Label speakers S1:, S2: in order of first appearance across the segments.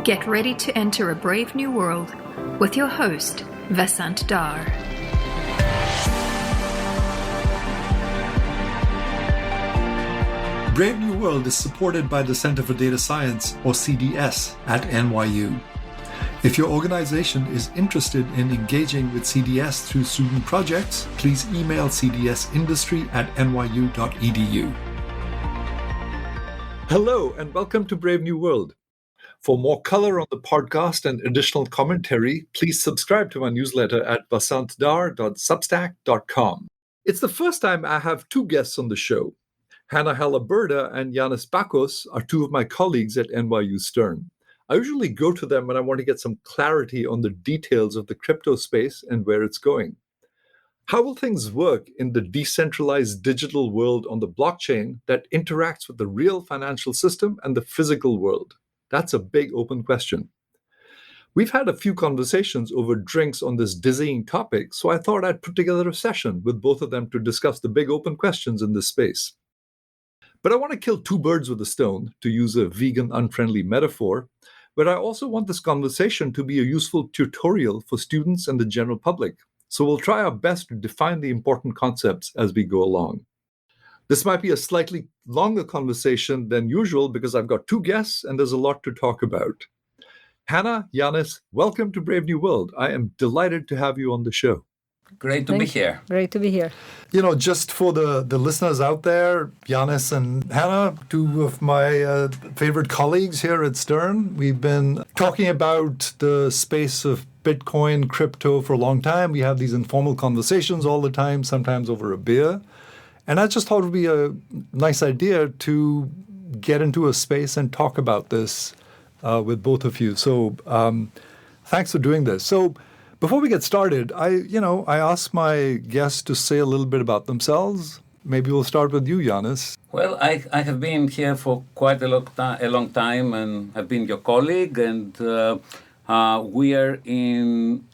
S1: Get ready to enter a brave new world with your host, Vasant Dar.
S2: Brave New World is supported by the Center for Data Science, or CDS, at NYU. If your organization is interested in engaging with CDS through student projects, please email cdsindustry@nyu.edu. Hello, and welcome to Brave New World. For more color on the podcast and additional commentary, please subscribe to my newsletter at vasantdar.substack.com. It's the first time I have two guests on the show. Hanna Halaburda and Yannis Bakos are two of my colleagues at NYU Stern. I usually go to them when I want to get some clarity on the details of the crypto space and where it's going. How will things work in the decentralized digital world on the blockchain that interacts with the real financial system and the physical world? That's a big open question. We've had a few conversations over drinks on this dizzying topic, so I thought I'd put together a session with both of them to discuss the big open questions in this space. But I want to kill two birds with a stone, to use a vegan unfriendly metaphor, but I also want this conversation to be a useful tutorial for students and the general public. So we'll try our best to define the important concepts as we go along. This might be a slightly longer conversation than usual because I've got two guests and there's a lot to talk about. Hanna, Yannis, welcome to Brave New World. I am delighted to have you on the show.
S3: Great to be here.
S4: Great to be here.
S2: You know, just for the listeners out there, Yannis and Hanna, two of my favorite colleagues here at Stern. We've been talking about the space of Bitcoin, crypto for a long time. We have these informal conversations all the time, sometimes over a beer. And I just thought it would be a nice idea to get into a space and talk about this with both of you. So thanks for doing this. So before we get started, I asked my guests to say a little bit about themselves. Maybe we'll start with you, Yannis.
S3: Well, I have been here for quite a long time, and I've been your colleague, and we are in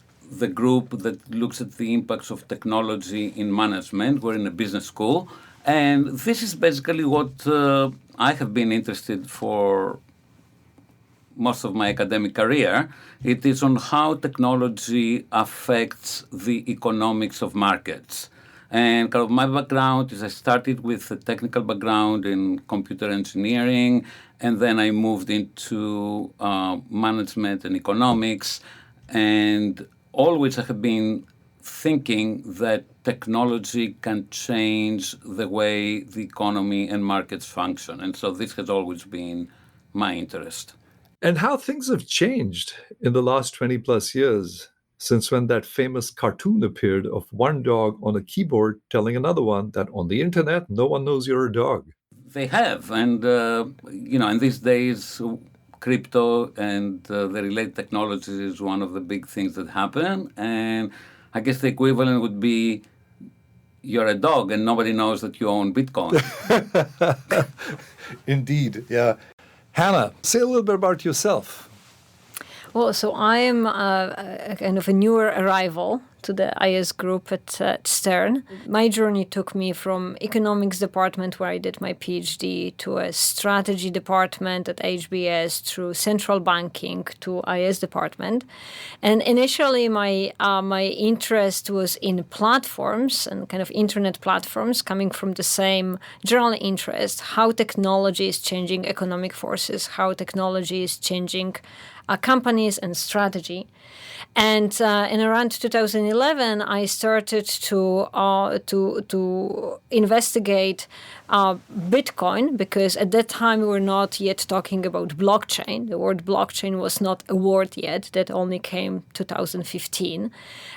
S3: the group that looks at the impacts of technology in management. We're in a business school, and this is basically what I have been interested for most of my academic career. It is on how technology affects the economics of markets. And kind of my background is I started with a technical background in computer engineering, and then I moved into management and economics, and always I have been thinking that technology can change the way the economy and markets function. And so this has always been my interest.
S2: And how things have changed in the last 20 plus years since when that famous cartoon appeared of one dog on a keyboard telling another one that on the internet, no one knows you're a dog.
S3: They have. And, in these days, crypto and the related technologies is one of the big things that happen. And I guess the equivalent would be you're a dog and nobody knows that you own Bitcoin.
S2: Indeed, yeah. Hanna, say a little bit about yourself.
S4: Well, so I am a kind of a newer arrival to the IS group at Stern. My journey took me from economics department, where I did my PhD, to a strategy department at HBS, through central banking to IS department. And initially, my interest was in platforms and kind of internet platforms, coming from the same general interest: how technology is changing economic forces, how technology is changing companies and strategy. And in around 2011, I started to investigate Bitcoin, because at that time we were not yet talking about blockchain. The word blockchain was not a word yet. That only came 2015,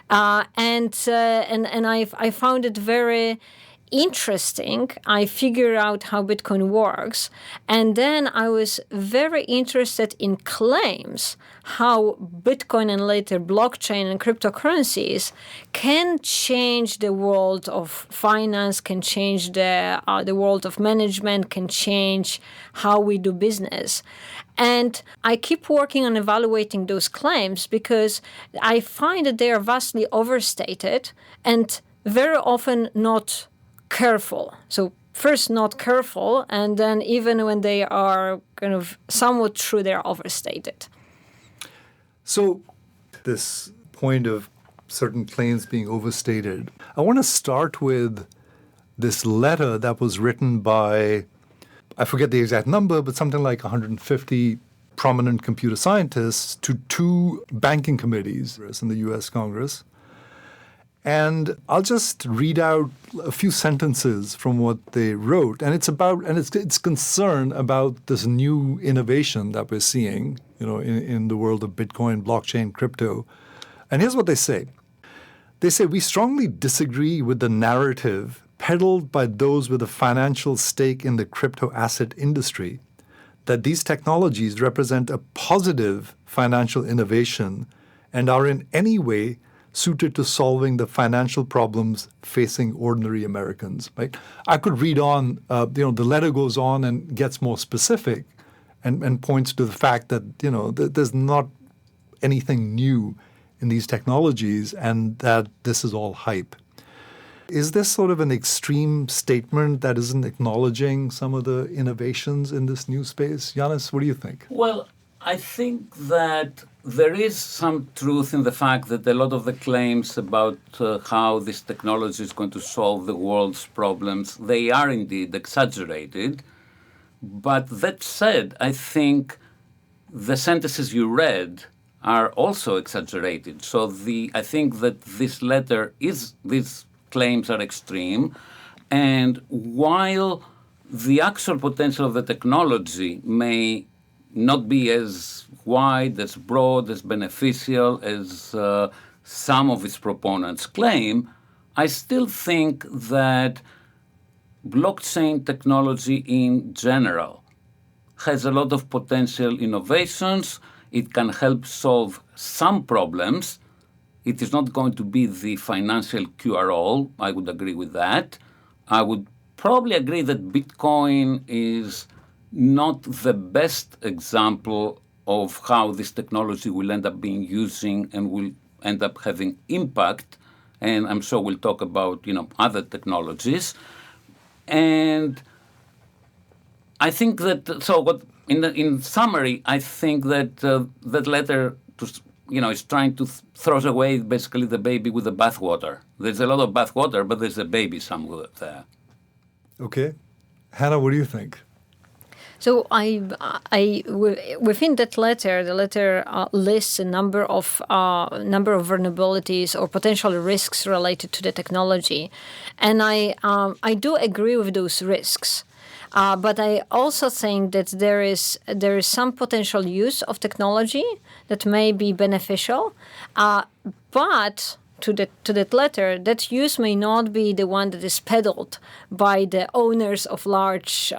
S4: and I found it very interesting. I figured out how Bitcoin works, and then I was very interested in claims how Bitcoin and later blockchain and cryptocurrencies can change the world of finance, can change the world of management, can change how we do business. And I keep working on evaluating those claims because I find that they are vastly overstated and very often not careful. So first not careful, and then even when they are kind of somewhat true, they're overstated.
S2: So this point of certain claims being overstated, I want to start with this letter that was written by, I forget the exact number, but something like 150 prominent computer scientists to two banking committees in the US Congress. And I'll just read out a few sentences from what they wrote. And it's concern about this new innovation that we're seeing, in the world of Bitcoin, blockchain, crypto. And here's what they say. They say, we strongly disagree with the narrative peddled by those with a financial stake in the crypto asset industry that these technologies represent a positive financial innovation and are in any way suited to solving the financial problems facing ordinary Americans. Right? I could read on, the letter goes on and gets more specific and points to the fact that, there's not anything new in these technologies and that this is all hype. Is this sort of an extreme statement that isn't acknowledging some of the innovations in this new space? Yannis, what do you think?
S3: Well, I think that there is some truth in the fact that a lot of the claims about how this technology is going to solve the world's problems, they are indeed exaggerated. But that said, I think the sentences you read are also exaggerated. So I think that this letter these claims are extreme. And while the actual potential of the technology may not be as wide, as broad, as beneficial as some of its proponents claim, I still think that blockchain technology in general has a lot of potential innovations. It can help solve some problems. It is not going to be the financial cure-all. I would agree with that. I would probably agree that Bitcoin is not the best example of how this technology will end up being using and will end up having impact. And I'm sure we'll talk about, other technologies. And I think that, in summary, I think that that letter is trying to throw away basically the baby with the bathwater. There's a lot of bathwater, but there's a baby somewhere there.
S2: Okay. Hanna, what do you think?
S4: So within that letter, the letter lists a number of vulnerabilities or potential risks related to the technology, and I do agree with those risks. But I also think that there is some potential use of technology that may be beneficial, but to that letter, that use may not be the one that is peddled by the owners of large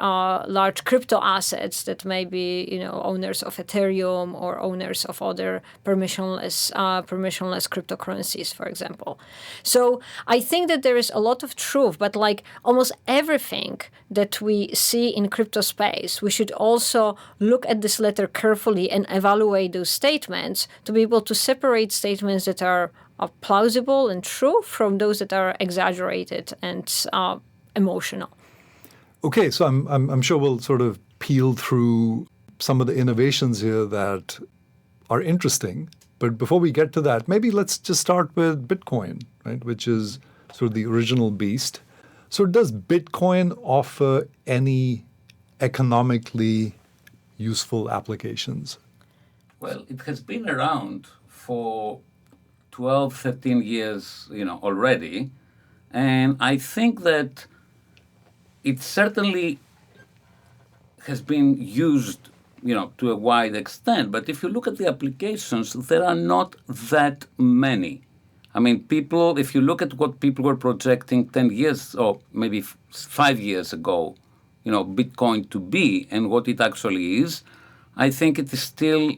S4: crypto assets that may be owners of Ethereum or owners of other permissionless cryptocurrencies, for example. So I think that there is a lot of truth, but like almost everything that we see in crypto space, we should also look at this letter carefully and evaluate those statements to be able to separate statements that are plausible and true from those that are exaggerated and emotional.
S2: Okay, so I'm sure we'll sort of peel through some of the innovations here that are interesting. But before we get to that, maybe let's just start with Bitcoin, right, which is sort of the original beast. So does Bitcoin offer any economically useful applications?
S3: Well, it has been around for 12, 13 years, already. And I think that it certainly has been used, to a wide extent. But if you look at the applications, there are not that many. I mean, if you look at what people were projecting 10 years or maybe 5 years ago, Bitcoin to be and what it actually is, I think it is still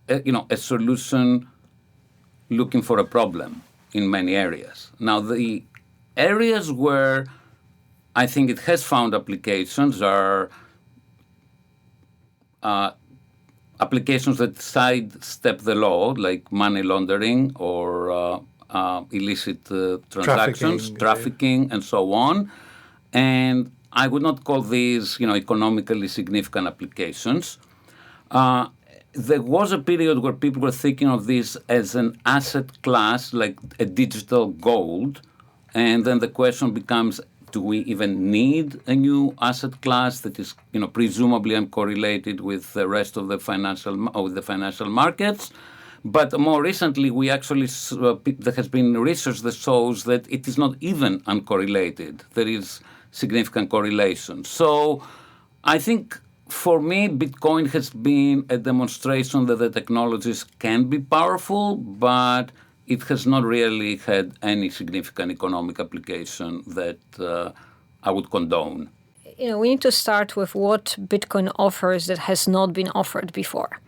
S3: a solution looking for a problem in many areas. Now, the areas where I think it has found applications are applications that sidestep the law, like money laundering or illicit transactions, trafficking, and so on. And I would not call these, economically significant applications. there was a period where people were thinking of this as an asset class, like a digital gold. And then the question becomes, do we even need a new asset class that is, presumably uncorrelated with the rest of the financial markets? But more recently, we actually there has been research that shows that it is not even uncorrelated. There is significant correlation. So I think for me, Bitcoin has been a demonstration that the technologies can be powerful, but it has not really had any significant economic application that I would condone.
S4: We need to start with what Bitcoin offers that has not been offered before.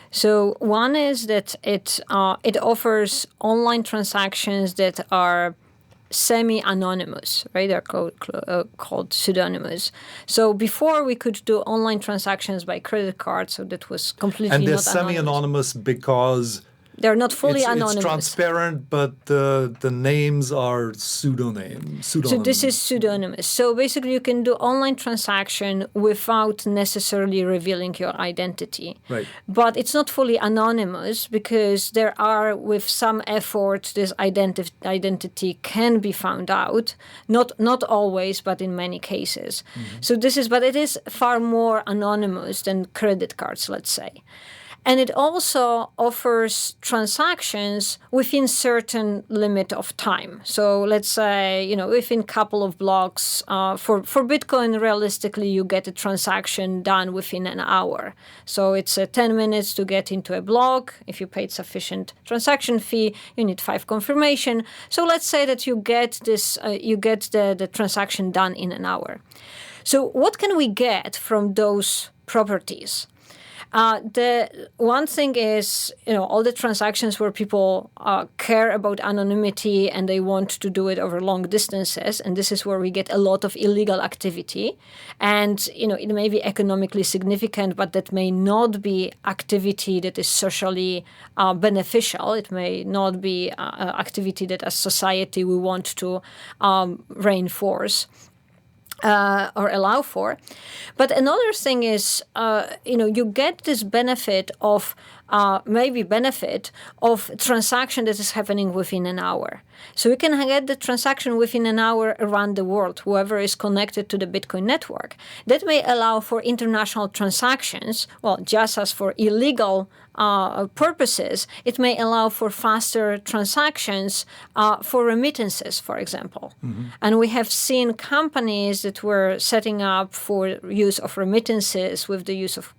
S4: So one is that it offers online transactions that are semi-anonymous, right? They're called pseudonymous. So before we could do online transactions by credit card, so that was completely
S2: and they're
S4: not
S2: semi-anonymous because
S4: they're not fully anonymous.
S2: It's transparent, but the names are pseudonymous.
S4: So this is pseudonymous. So basically you can do online transaction without necessarily revealing your identity.
S2: Right.
S4: But it's not fully anonymous because there are, with some effort, this identity can be found out. Not always, but in many cases. Mm-hmm. So but it is far more anonymous than credit cards, let's say. And it also offers transactions within certain limit of time. So let's say, within a couple of blocks. For Bitcoin, realistically, you get a transaction done within an hour. So it's 10 minutes to get into a block. If you paid sufficient transaction fee, you need 5 confirmation. So let's say that you get the transaction done in an hour. So what can we get from those properties? The one thing is, all the transactions where people care about anonymity and they want to do it over long distances, and this is where we get a lot of illegal activity. And, it may be economically significant, but that may not be activity that is socially beneficial. It may not be activity that as society we want to reinforce. Or allow for. But another thing is, you get this benefit of transaction that is happening within an hour. So you can get the transaction within an hour around the world, whoever is connected to the Bitcoin network. That may allow for international transactions, just as for illegal purposes, it may allow for faster transactions for remittances, for example. Mm-hmm. And we have seen companies that were setting up for use of remittances with the use of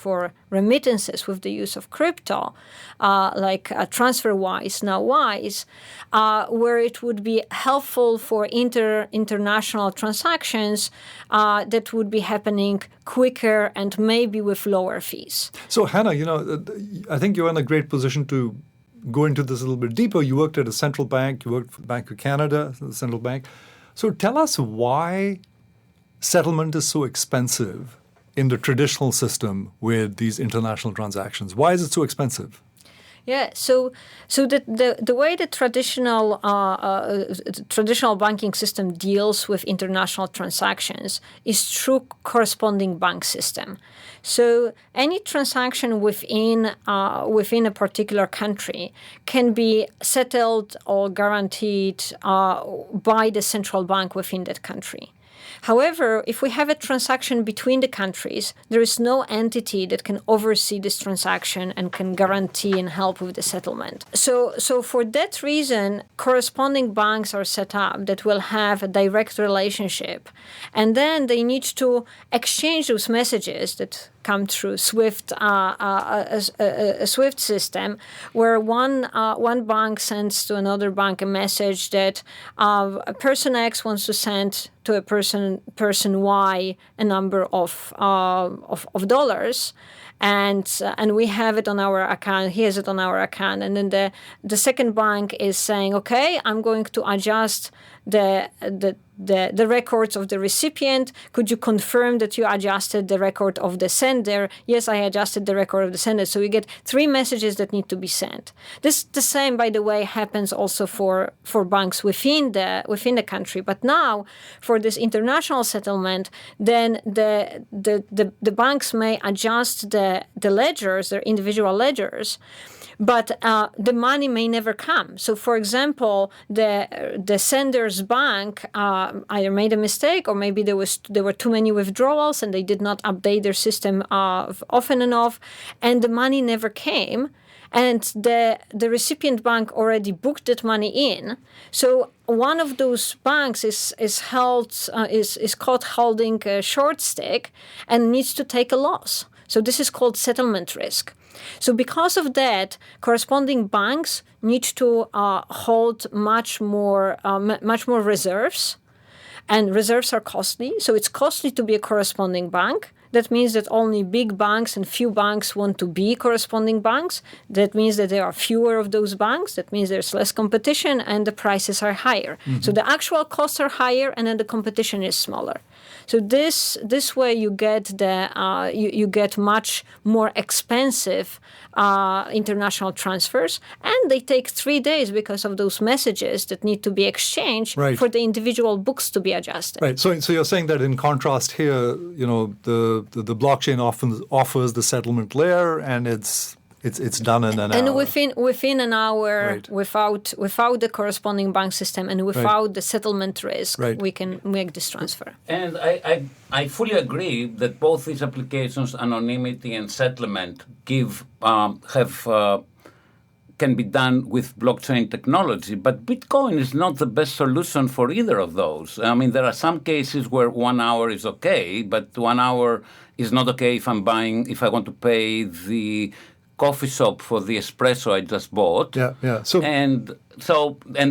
S4: for remittances with the use of crypto, like TransferWise, now Wise, where it would be helpful for international transactions that would be happening quicker and maybe with lower fees.
S2: So, Hanna, I think you're in a great position to go into this a little bit deeper. You worked at a central bank. You worked for the Bank of Canada, the central bank. So tell us why settlement is so expensive in the traditional system with these international transactions. Why is it so expensive?
S4: Yeah, so the way the traditional banking system deals with international transactions is through corresponding bank system. So any transaction within a particular country can be settled or guaranteed by the central bank within that country. However, if we have a transaction between the countries, there is no entity that can oversee this transaction and can guarantee and help with the settlement. So for that reason, corresponding banks are set up that will have a direct relationship. And then they need to exchange those messages that come through SWIFT, a SWIFT system, where one bank sends to another bank a message that a person X wants to send to a person Y a number of dollars, and we have it on our account. He has it on our account, and then the second bank is saying, okay, I'm going to adjust the the records of the recipient. Could you confirm that you adjusted the record of the sender? Yes, I adjusted the record of the sender. So you get 3 messages that need to be sent. This the same, by the way, happens also for banks within the country. But now for this international settlement, then the banks may adjust the ledgers, their individual ledgers, but the money may never come. So, for example, the sender's bank either made a mistake, or maybe there were too many withdrawals and they did not update their system often enough, and the money never came. And the recipient bank already booked that money in. So one of those banks is caught holding a short stick and needs to take a loss. So this is called settlement risk. So because of that, corresponding banks need to hold much more reserves, and reserves are costly. So it's costly to be a corresponding bank. That means that only big banks and few banks want to be corresponding banks. That means that there are fewer of those banks. That means there's less competition and the prices are higher. Mm-hmm. So the actual costs are higher and then the competition is smaller. So this way you get you get much more expensive international transfers, and they take 3 days because of those messages that need to be exchanged for the individual books to be adjusted.
S5: Right. So you're saying that in contrast here, the blockchain often offers the settlement layer, and it's done in an hour.
S4: And within an hour, without the corresponding bank system and without the settlement risk, we can make this transfer.
S3: And I fully agree that both these applications, anonymity and settlement, can be done with blockchain technology. But Bitcoin is not the best solution for either of those. I mean, there are some cases where 1 hour is okay, but 1 hour is not okay if I want to pay the coffee shop for the espresso I just bought.
S5: Yeah.
S3: And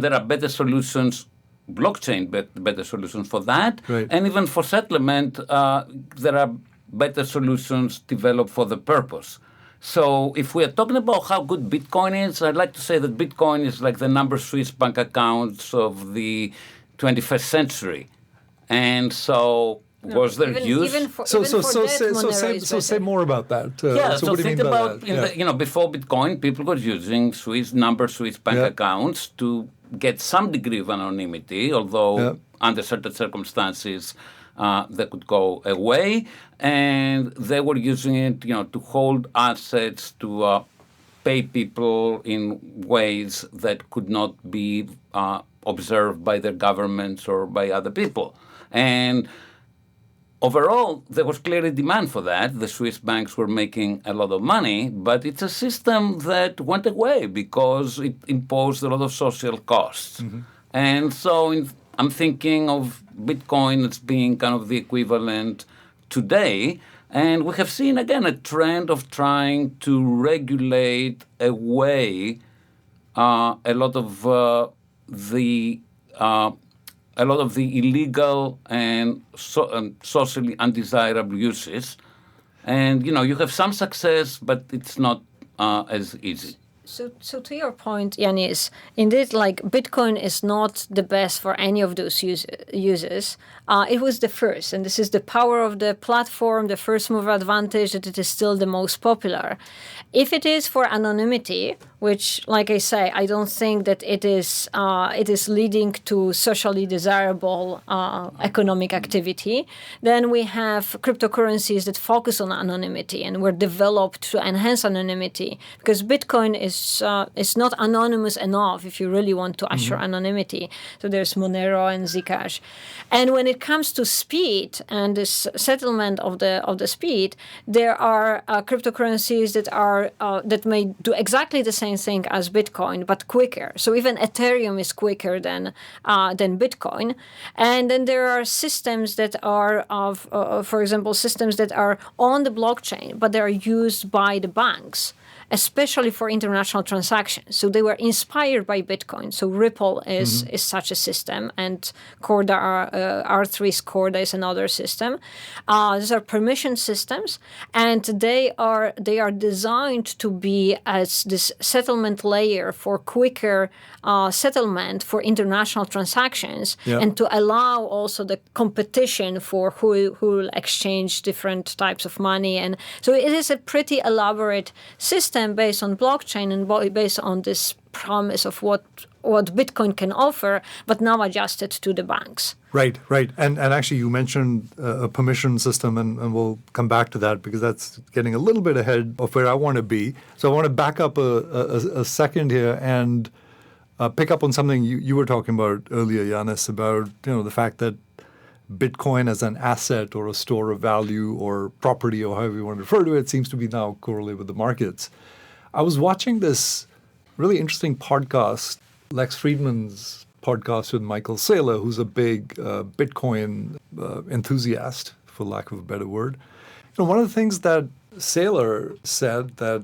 S3: there are better solutions, blockchain better solutions for that.
S5: Right.
S3: And even for settlement, there are better solutions developed for the purpose. So if we are talking about how good Bitcoin is, I'd like to say that Bitcoin is like the number Swiss bank accounts of the 21st century. And so was there use?
S5: Say more about that.
S3: So think about before Bitcoin, people were using Swiss bank accounts to get some degree of anonymity, although under certain circumstances they could go away, and they were using it, to hold assets, to pay people in ways that could not be observed by their governments or by other people, and overall, there was clearly demand for that. The Swiss banks were making a lot of money, but it's a system that went away because it imposed a lot of social costs. Mm-hmm. And so I'm thinking of Bitcoin as being kind of the equivalent today. And we have seen, again, a trend of trying to regulate away a lot of the illegal and socially undesirable uses. And, you have some success, but it's not as easy.
S4: So to your point, Yannis, indeed, Bitcoin is not the best for any of those uses. It was the first, and this is the power of the platform, the first mover advantage, that it is still the most popular. If it is for anonymity, which, like I say, I don't think that it is leading to socially desirable economic activity, then we have cryptocurrencies that focus on anonymity and were developed to enhance anonymity, because Bitcoin is not anonymous enough if you really want to assure anonymity. So there's Monero and Zcash. And when it comes to speed and this settlement of the speed, there are cryptocurrencies that may do exactly the same thing as Bitcoin, but quicker. So even Ethereum is quicker than Bitcoin. And then there are systems that are, for example, systems that are on the blockchain, but they are used by the banks. especially for international transactions. So they were inspired by Bitcoin. So Ripple is such a system, and Corda, R3's Corda is another system. These are permission systems, and they are designed to be as this settlement layer for quicker settlement for international transactions, and to allow also the competition for who will exchange different types of money. And so it is a pretty elaborate system based on blockchain and based on this promise of what Bitcoin can offer, but now adjusted to the banks.
S5: Right. And actually you mentioned a permission system, and we'll come back to that because that's getting a little bit ahead of where I want to be. So I want to back up a second here and pick up on something you were talking about earlier, Yannis, about the fact that Bitcoin as an asset or a store of value or property or however you want to refer to it seems to be now correlated with the markets. I was watching this really interesting podcast, Lex Friedman's podcast with Michael Saylor, who's a big Bitcoin enthusiast, for lack of a better word. One of the things that Saylor said that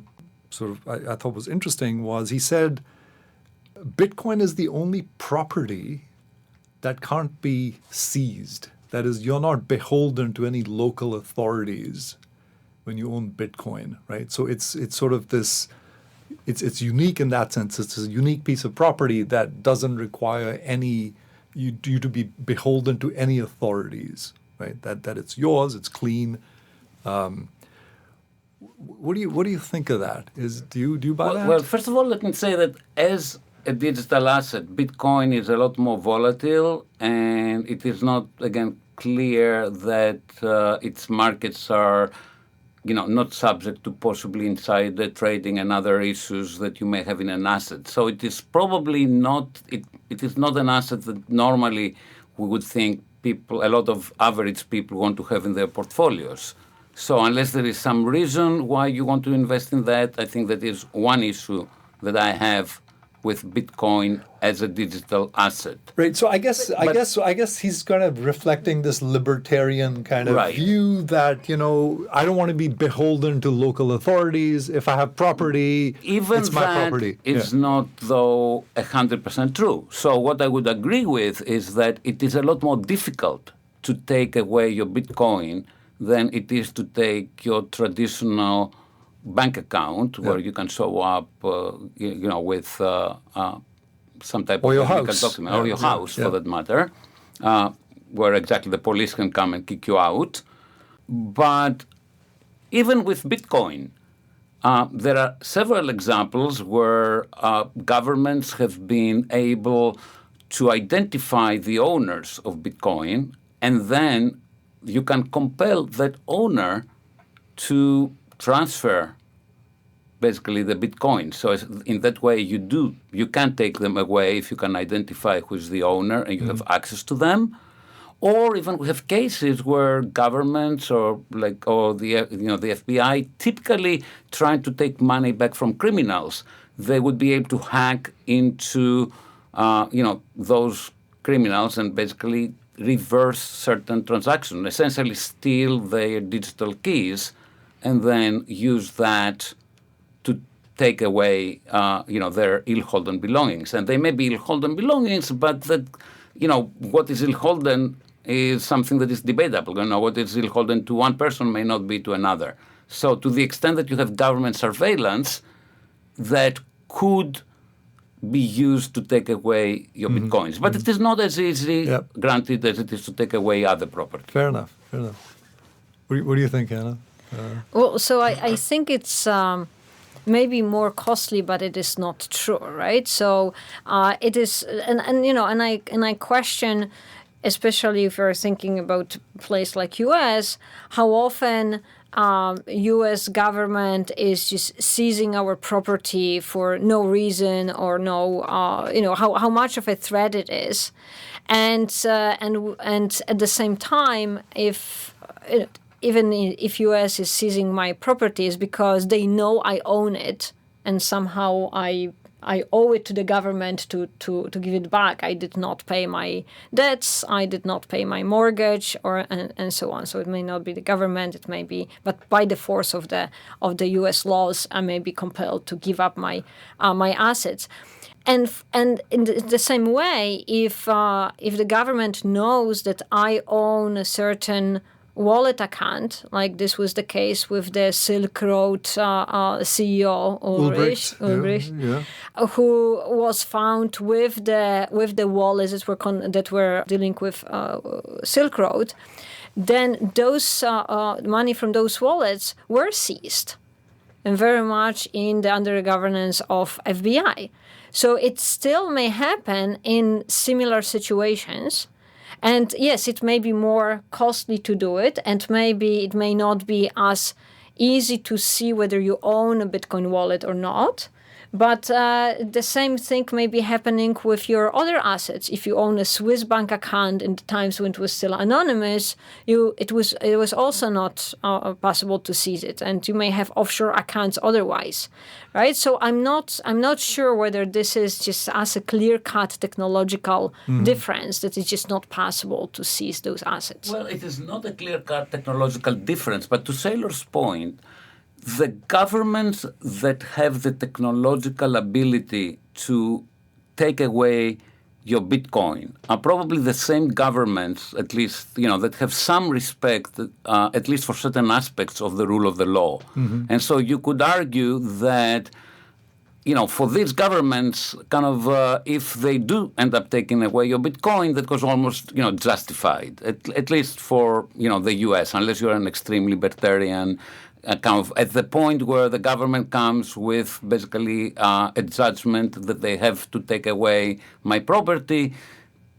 S5: sort of I thought was interesting was he said, Bitcoin is the only property that can't be seized. That is, you're not beholden to any local authorities when you own Bitcoin, right? So it's sort of this, it's unique in that sense. It's a unique piece of property that doesn't require you to be beholden to any authorities, right? That it's yours, it's clean. What do you think of that? Do you buy that?
S3: Well, first of all, let me say that as a digital asset, Bitcoin is a lot more volatile, and it is not, again, clear that its markets are, not subject to possibly insider trading and other issues that you may have in an asset. So it is probably not, it is not an asset that normally we would think a lot of average people want to have in their portfolios. So unless there is some reason why you want to invest in that, I think that is one issue that I have with Bitcoin as a digital asset.
S5: Right. So I guess he's kind of reflecting this libertarian kind of view that, I don't want to be beholden to local authorities. If I have property, it's my property.
S3: It's not, though, 100% true. So what I would agree with is that it is a lot more difficult to take away your Bitcoin than it is to take your traditional bank account where you can show up, with some type of legal document, or your house for that matter, where exactly the police can come and kick you out. But even with Bitcoin, there are several examples where governments have been able to identify the owners of Bitcoin, and then you can compel that owner to transfer basically the Bitcoin. So in that way you can take them away if you can identify who is the owner and you have access to them. Or even we have cases where governments or the FBI typically trying to take money back from criminals. They would be able to hack into those criminals and basically reverse certain transactions, essentially steal their digital keys and then use that to take away, their ill-holden belongings. And they may be ill-holden belongings, but what is ill-holden is something that is debatable. What is ill-holden to one person may not be to another. So to the extent that you have government surveillance, that could be used to take away your Bitcoins. But it is not as easy, granted, as it is to take away other property.
S5: Fair enough. What do you think, Hanna?
S4: Well, so I think it's maybe more costly, but it is not true, right? So it is, and I question, especially if you're thinking about a place like U.S., how often U.S. government is just seizing our property for no reason or no, how much of a threat it is, and at the same time, even if U.S. is seizing my properties because they know I own it and somehow I I owe it to the government to give it back. I did not pay my debts, I did not pay my mortgage, and so on. So it may not be the government, it may be, but by the force of the U.S. laws, I may be compelled to give up my assets. And in the same way, if the government knows that I own a certain wallet account, like this was the case with the Silk Road CEO Ulrich, who was found with the wallets that were dealing with Silk Road, then those money from those wallets were seized, and very much under the governance of FBI. So it still may happen in similar situations. And yes, it may be more costly to do it, and maybe it may not be as easy to see whether you own a Bitcoin wallet or not. But the same thing may be happening with your other assets. If you own a Swiss bank account in the times when it was still anonymous, it was also not possible to seize it, and you may have offshore accounts otherwise, right? So I'm not sure whether this is just as a clear-cut technological difference that it's just not possible to seize those assets.
S3: Well, it is not a clear-cut technological difference, but to Saylor's point, the governments that have the technological ability to take away your Bitcoin are probably the same governments, at least, that have some respect, at least for certain aspects of the rule of the law. Mm-hmm. And so you could argue that, for these governments, if they do end up taking away your Bitcoin, that was almost, justified, at least for, the U.S., unless you're an extreme libertarian, at the point where the government comes with basically a judgment that they have to take away my property,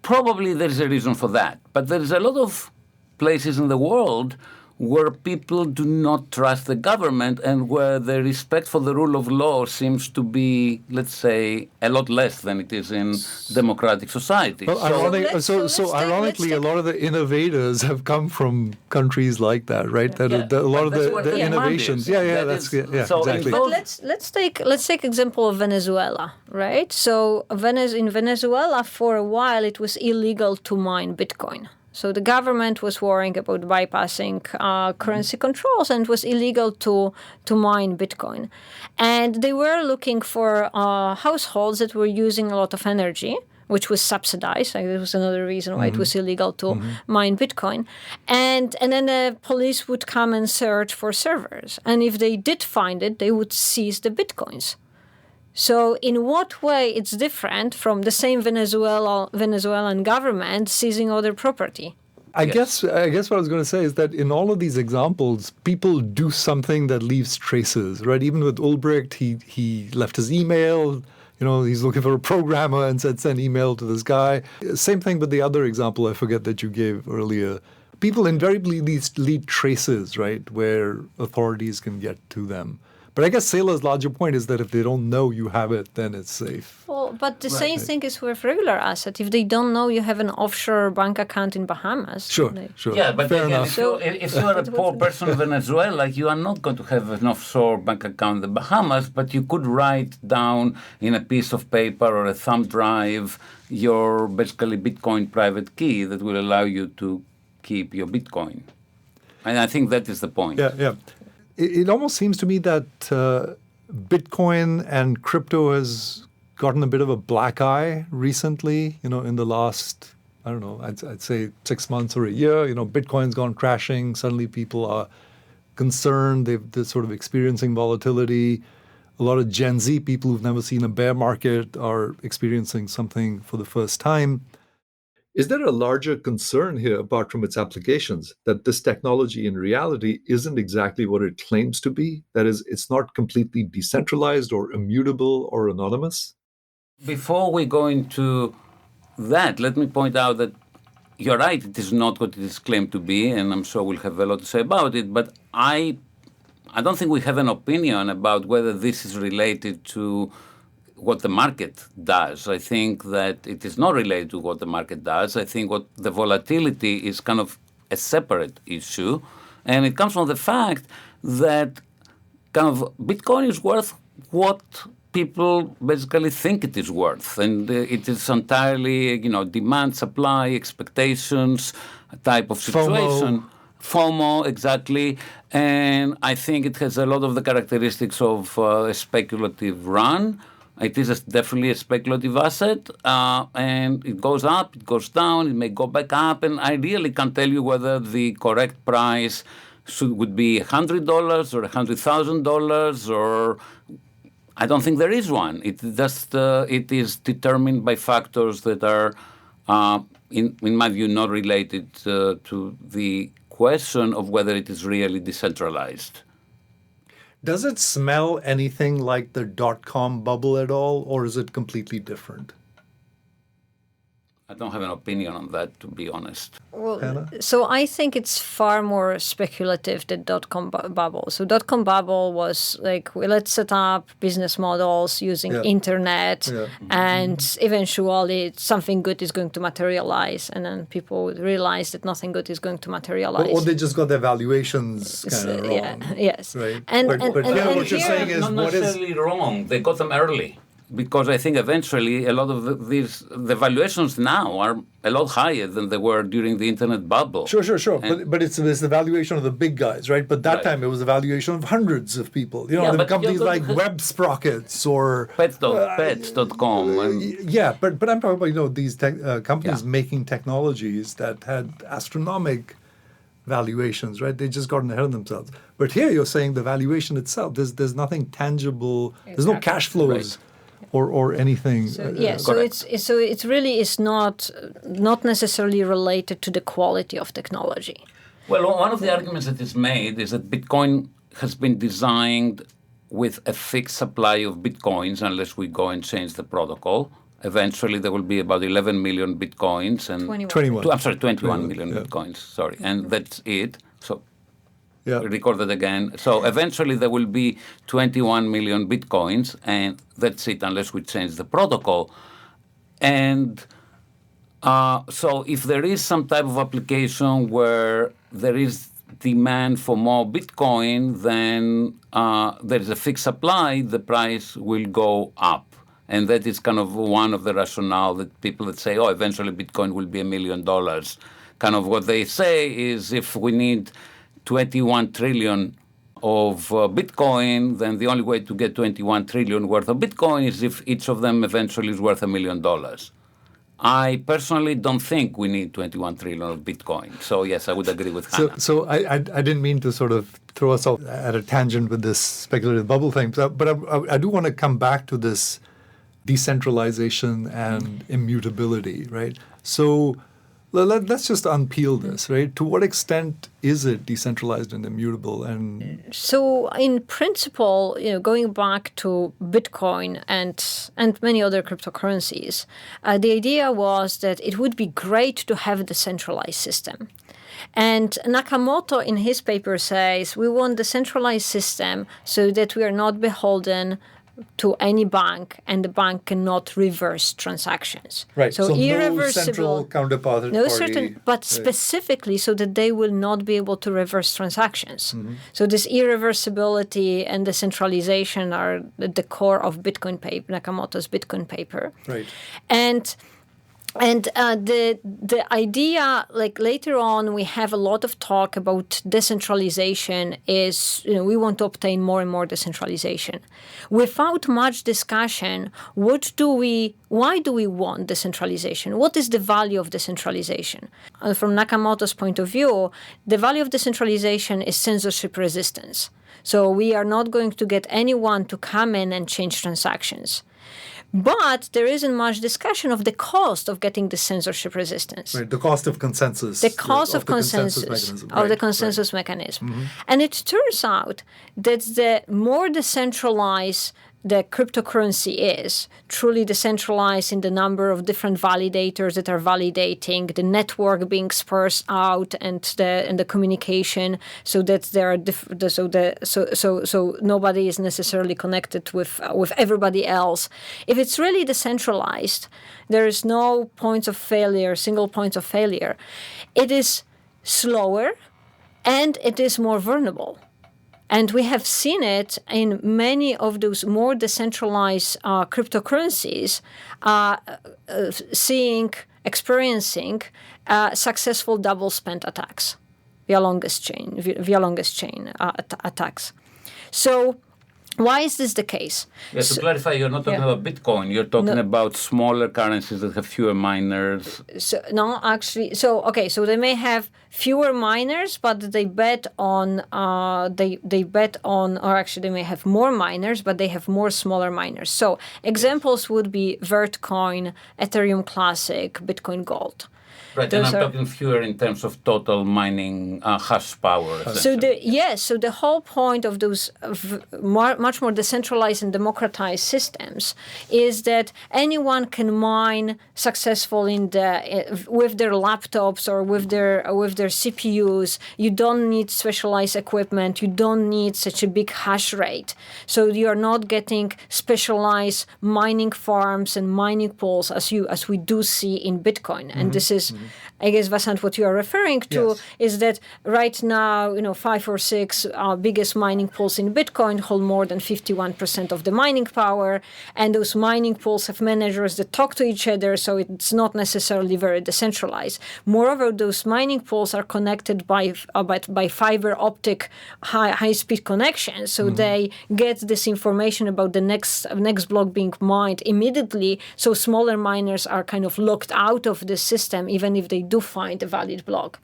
S3: probably there's a reason for that. But there's a lot of places in the world where people do not trust the government and where the respect for the rule of law seems to be, let's say, a lot less than it is in democratic societies.
S5: Well, ironically, a lot of the innovators have come from countries like that, right? A lot of the innovations. Exactly.
S4: But let's take example of Venezuela, right? So in Venezuela, for a while, it was illegal to mine Bitcoin. So the government was worrying about bypassing currency controls, and it was illegal to mine Bitcoin. And they were looking for households that were using a lot of energy, which was subsidized. Like, that was another reason why it was illegal to mine Bitcoin. And then the police would come and search for servers. And if they did find it, they would seize the Bitcoins. So in what way it's different from the same Venezuelan government seizing other property?
S5: I guess what I was going to say is that in all of these examples, people do something that leaves traces, right? Even with Ulbricht, he left his email. He's looking for a programmer and said, send email to this guy. Same thing with the other example I forget that you gave earlier. People invariably leave traces, right, where authorities can get to them. But I guess Saylor's larger point is that if they don't know you have it, then it's safe.
S4: Well, but the same thing is with regular asset. If they don't know you have an offshore bank account in Bahamas.
S5: Sure.
S3: Yeah, but fair enough. If you are a poor person in Venezuela, you are not going to have an offshore bank account in the Bahamas, but you could write down in a piece of paper or a thumb drive your basically Bitcoin private key that will allow you to keep your Bitcoin. And I think that is the point.
S5: Yeah. It almost seems to me that Bitcoin and crypto has gotten a bit of a black eye recently, in the last, I don't know, I'd say 6 months or a year. Bitcoin's gone crashing. Suddenly people are concerned. They're sort of experiencing volatility. A lot of Gen Z people who've never seen a bear market are experiencing something for the first time.
S2: Is there a larger concern here, apart from its applications, that this technology in reality isn't exactly what it claims to be? That is, it's not completely decentralized or immutable or anonymous?
S3: Before we go into that, let me point out that you're right, it is not what it is claimed to be, and I'm sure we'll have a lot to say about it, but I don't think we have an opinion about whether this is related to what the market does. I think that it is not related to what the market does. I think what the volatility is kind of a separate issue, and it comes from the fact that kind of Bitcoin is worth what people basically think it is worth. And it is entirely, demand, supply, expectations, type of situation. FOMO, exactly. And I think it has a lot of the characteristics of a speculative run. It is definitely a speculative asset, and it goes up, it goes down, it may go back up, and I really can't tell you whether the correct price would be $100 or $100,000, or I don't think there is one. It is determined by factors that are, in my view, not related to the question of whether it is really decentralized.
S5: Does it smell anything like the dot-com bubble at all, or is it completely different?
S3: I don't have an opinion on that, to be honest.
S4: Well,
S5: Hanna?
S4: so I think it's far more speculative than dot-com bubble. So dot-com bubble was like, let's set up business models using internet, and eventually something good is going to materialize, and then people realize that nothing good is going to materialize.
S5: Or they just got their valuations kind of wrong.
S4: Yeah, yes.
S5: Right.
S4: And
S5: what you're saying is,
S3: not
S5: what is...
S3: necessarily wrong. They got them early. Because I think eventually a lot of the valuations now are a lot higher than they were during the internet bubble.
S5: Sure. But it's the valuation of the big guys, right? But that time it was the valuation of hundreds of people. The companies like Web Sprockets or
S3: Pets.com.
S5: But I'm talking about these companies making technologies that had astronomical valuations, right? They just gotten ahead of themselves. But here you're saying the valuation itself, there's nothing tangible, there's no cash flows. Right. Or anything.
S4: So it really is not necessarily related to the quality of technology.
S3: Well, one of the arguments that is made is that Bitcoin has been designed with a fixed supply of Bitcoins unless we go and change the protocol. Eventually, there will be about 11 million Bitcoins and 21 million Bitcoins. Sorry, and that's it. So. Record that again. So eventually there will be 21 million Bitcoins, and that's it unless we change the protocol. And so if there is some type of application where there is demand for more Bitcoin, then there is a fixed supply, the price will go up. And that is kind of one of the rationale that people that say, eventually Bitcoin will be $1 million. Kind of what they say is if we need 21 trillion of Bitcoin, then the only way to get 21 trillion worth of Bitcoin is if each of them eventually is worth $1 million. I personally don't think we need 21 trillion of Bitcoin. So yes, I would agree with Hanna.
S5: So I didn't mean to sort of throw us off at a tangent with this speculative bubble thing, but I do want to come back to this decentralization and immutability, right? So let's just unpeel this, right? To what extent is it decentralized and immutable? And
S4: so, in principle, going back to Bitcoin and many other cryptocurrencies, the idea was that it would be great to have a decentralized system. And Nakamoto, in his paper, says we want a decentralized system so that we are not beholden to any bank, and the bank cannot reverse transactions.
S5: Right. So
S4: irreversible,
S5: no central counterparty.
S4: But specifically so that they will not be able to reverse transactions. Mm-hmm. So this irreversibility and decentralization are the core of Bitcoin paper, Nakamoto's Bitcoin paper.
S5: Right.
S4: And the idea, like later on, we have a lot of talk about decentralization is, we want to obtain more and more decentralization. Without much discussion, why do we want decentralization? What is the value of decentralization? From Nakamoto's point of view, the value of decentralization is censorship resistance. So we are not going to get anyone to come in and change transactions. But there isn't much discussion of the cost of getting the censorship resistance.
S5: Right, the cost of consensus.
S4: The cost of consensus mechanism. Mm-hmm. And it turns out that the more decentralized the cryptocurrency is, truly decentralized in the number of different validators that are validating, the network being sparse out, and the communication, so that there are so nobody is necessarily connected with everybody else. If it's really decentralized, there is no points of failure, single points of failure. It is slower, and it is more vulnerable. And we have seen it in many of those more decentralized cryptocurrencies, experiencing successful double spend attacks via longest chain attacks. So why is this the case?
S3: Yes, to clarify, you're not talking about Bitcoin. You're talking about smaller currencies that have fewer miners.
S4: So they may have fewer miners, but they bet on, or actually they may have more miners, but they have more smaller miners. So examples would be Vertcoin, Ethereum Classic, Bitcoin Gold.
S3: Right, and I'm talking fewer in terms of total mining hash power.
S4: So the whole point of those much more decentralized and democratized systems is that anyone can mine successfully with their laptops or with their CPUs. You don't need specialized equipment. You don't need such a big hash rate. So you are not getting specialized mining farms and mining pools as we do see in Bitcoin. And this is, I guess, Vasant, what you are referring to is that right now, 5 or 6 biggest mining pools in Bitcoin hold more than 51% of the mining power, and those mining pools have managers that talk to each other, so it's not necessarily very decentralized. Moreover, those mining pools are connected by fiber optic high-speed connections, so they get this information about the next block being mined immediately, so smaller miners are kind of locked out of the system, even if they do find a valid block.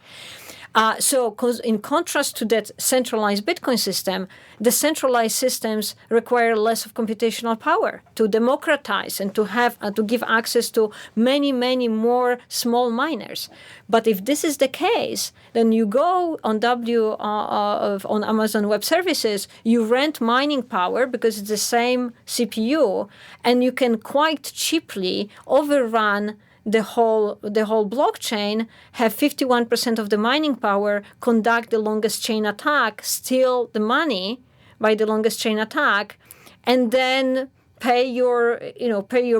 S4: So in contrast to that centralized Bitcoin system, the centralized systems require less of computational power to democratize and to have to give access to many, many more small miners. But if this is the case, then you go on on Amazon Web Services, you rent mining power because it's the same CPU, and you can quite cheaply overrun the whole blockchain, have 51% of the mining power, conduct the longest chain attack, steal the money by the longest chain attack, and then pay your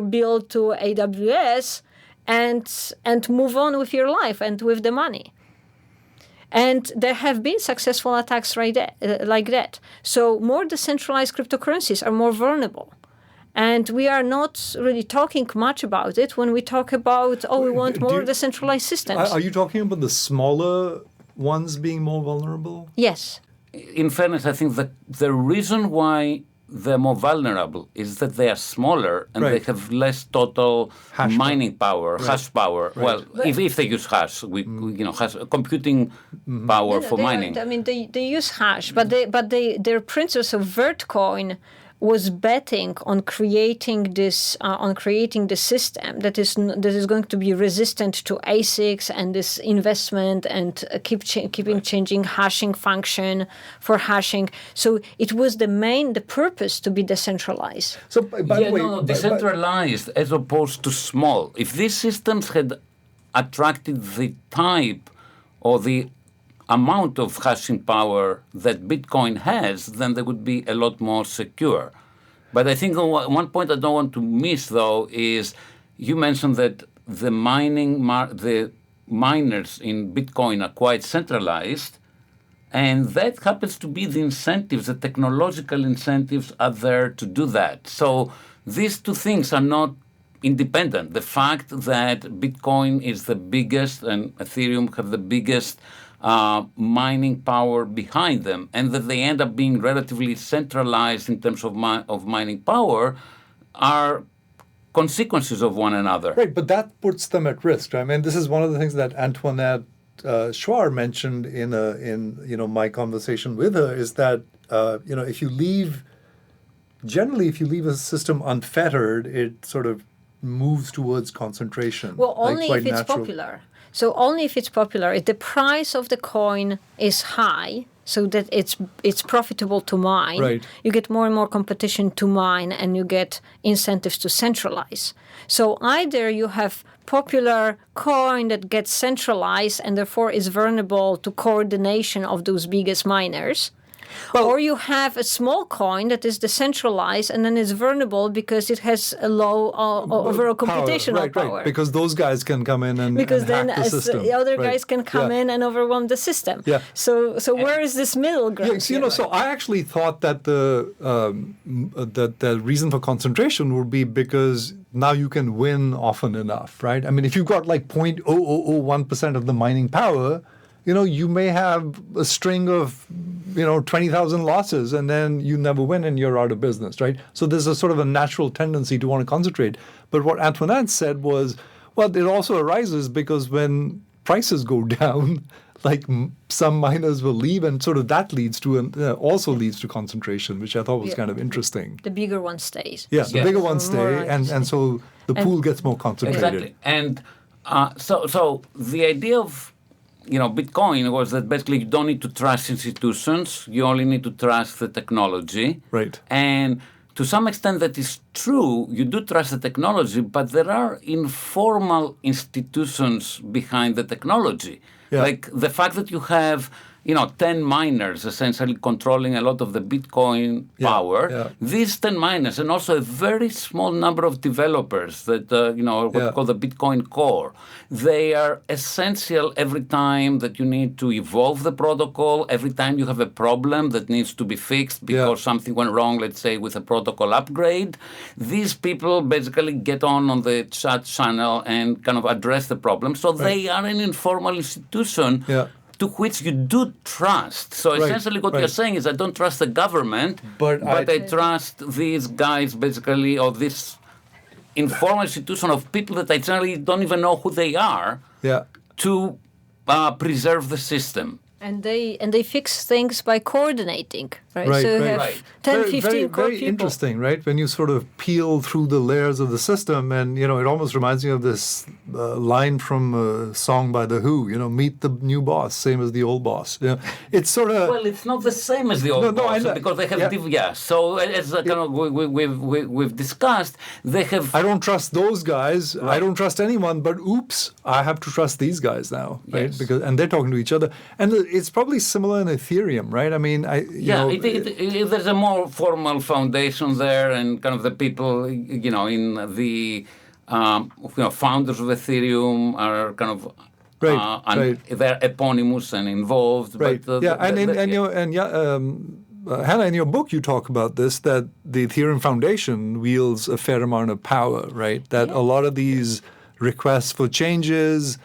S4: bill to AWS and move on with your life and with the money. And there have been successful attacks like that. So more decentralized cryptocurrencies are more vulnerable. And we are not really talking much about it when we talk about, we want more decentralized systems.
S5: Are you talking about the smaller ones being more vulnerable?
S4: Yes.
S3: In fairness, I think that the reason why they're more vulnerable is that they are smaller and they have less total mining power, hash power. Right. Well, if they use hash, hash computing power for mining.
S4: They use hash, but their principles of Vertcoin was betting on creating this system that is going to be resistant to ASICs and this investment and keeping changing hashing function for hashing. So it was the purpose to be decentralized.
S5: So by the way,
S3: decentralized as opposed to small. If these systems had attracted the type or the amount of hashing power that Bitcoin has, then they would be a lot more secure. But I think one point I don't want to miss, though, is you mentioned that the miners in Bitcoin are quite centralized, and that happens to be the incentives, the technological incentives are there to do that. So these two things are not independent. The fact that Bitcoin is the biggest and Ethereum have the biggest mining power behind them, and that they end up being relatively centralized in terms of mining power, are consequences of one another.
S5: Right, but that puts them at risk. I mean, this is one of the things that Antoinette Schwar mentioned in my conversation with her, is that if you leave a system unfettered, it sort of moves towards concentration.
S4: Well, only if it's popular. So only if it's popular. If the price of the coin is high, so that it's profitable to mine, you get more and more competition to mine, and you get incentives to centralize. So either you have popular coin that gets centralized and therefore is vulnerable to coordination of those biggest miners, Or you have a small coin that is decentralized and then is vulnerable because it has a low overall computational power.
S5: Right. Because those guys can come in and
S4: because
S5: and
S4: then
S5: hack the system.
S4: the other guys can come in and overwhelm the system.
S5: Yeah.
S4: So where is this middle ground?
S5: So I actually thought that the reason for concentration would be because now you can win often enough, right? I mean, if you've got like 0.0001% of the mining power, you may have a string of 20,000 losses, and then you never win and you're out of business, right? So there's a sort of a natural tendency to want to concentrate. But what Antoinette said was, well, it also arises because when prices go down, like some miners will leave, and sort of that also leads to concentration, which I thought was kind of interesting.
S4: The bigger one stays.
S5: Yeah, the bigger ones stay, and so the pool gets more concentrated.
S3: Exactly. And so the idea of Bitcoin was that basically you don't need to trust institutions, you only need to trust the technology.
S5: Right.
S3: And to some extent that is true, you do trust the technology, but there are informal institutions behind the technology.
S5: Yeah.
S3: Like the fact that you have 10 miners essentially controlling a lot of the Bitcoin power.
S5: Yeah.
S3: These 10 miners, and also a very small number of developers that, what we call the Bitcoin core, they are essential every time that you need to evolve the protocol, every time you have a problem that needs to be fixed because something went wrong, let's say, with a protocol upgrade. These people basically get on the chat channel and kind of address the problem. So they are an informal institution.
S5: Yeah.
S3: To which you do trust. So essentially what you're saying is I don't trust the government, but I trust these guys basically, or this informal institution of people that I generally don't even know who they are, to preserve the system.
S4: And they fix things by coordinating, right? So you have 10, 15
S5: very,
S4: core
S5: very
S4: people.
S5: interesting, right? When you sort of peel through the layers of the system, and it almost reminds me of this line from a song by The Who. Meet the new boss, same as the old boss. It's sort of
S3: it's not the same as the old boss because they have So as kind of we've discussed, they have.
S5: I don't trust those guys. I don't trust anyone. But oops, I have to trust these guys now, right?
S3: Yes.
S5: And they're talking to each other, and it's probably similar in Ethereum, right? I mean,
S3: there's a more formal foundation there, and kind of the people, in the founders of Ethereum are kind of they're eponymous and involved.
S5: Right.
S3: But,
S5: Hanna, in your book, you talk about this, that the Ethereum Foundation wields a fair amount of power, right? That a lot of these requests for changes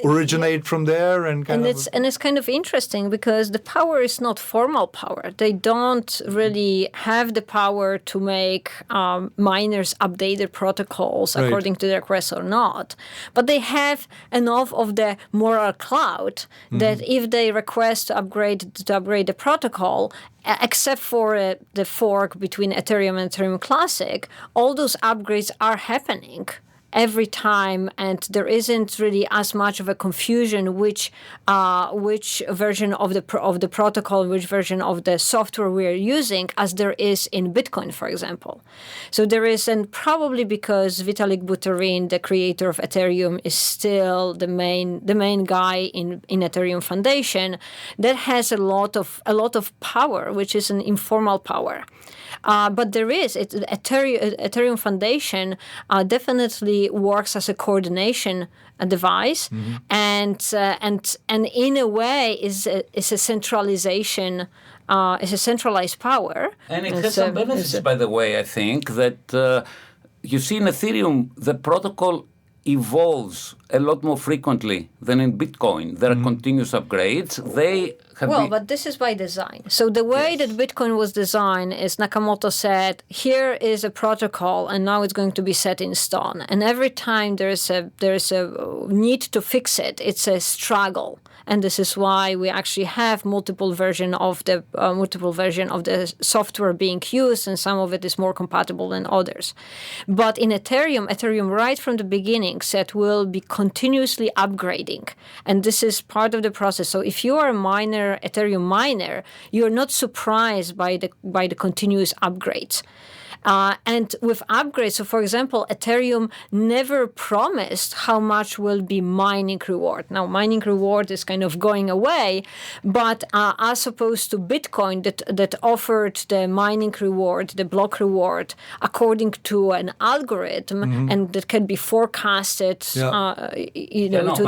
S5: originate from there, and
S4: it's kind of interesting because the power is not formal power. They don't really have the power to make miners update their protocols according to their requests or not. But they have enough of the moral clout that if they request to upgrade the protocol, except for the fork between Ethereum and Ethereum Classic, all those upgrades are happening every time, and there isn't really as much of a confusion which version of the protocol, which version of the software we are using, as there is in Bitcoin, for example. So there is, and probably because Vitalik Buterin, the creator of Ethereum, is still the main guy in Ethereum Foundation, that has a lot of power, which is an informal power. But there is Ethereum Foundation definitely works as a coordination device, and in a way is a centralization, is a centralized power.
S3: And it has some benefits, by the way. I think that you see in Ethereum the protocol evolves a lot more frequently than in Bitcoin. There are continuous upgrades. They have
S4: but this is by design. So the way that Bitcoin was designed is Nakamoto said, here is a protocol and now it's going to be set in stone. And every time there's a need to fix it, it's a struggle. And this is why we actually have multiple version of the software being used, and some of it is more compatible than others. But in Ethereum right from the beginning said we'll be continuously upgrading, and this is part of the process. So if you are a Ethereum miner, you're not surprised by the continuous upgrades. And with upgrades, so for example, Ethereum never promised how much will be mining reward. Now, mining reward is kind of going away, but as opposed to Bitcoin that offered the mining reward, the block reward, according to an algorithm, and that can be forecasted, to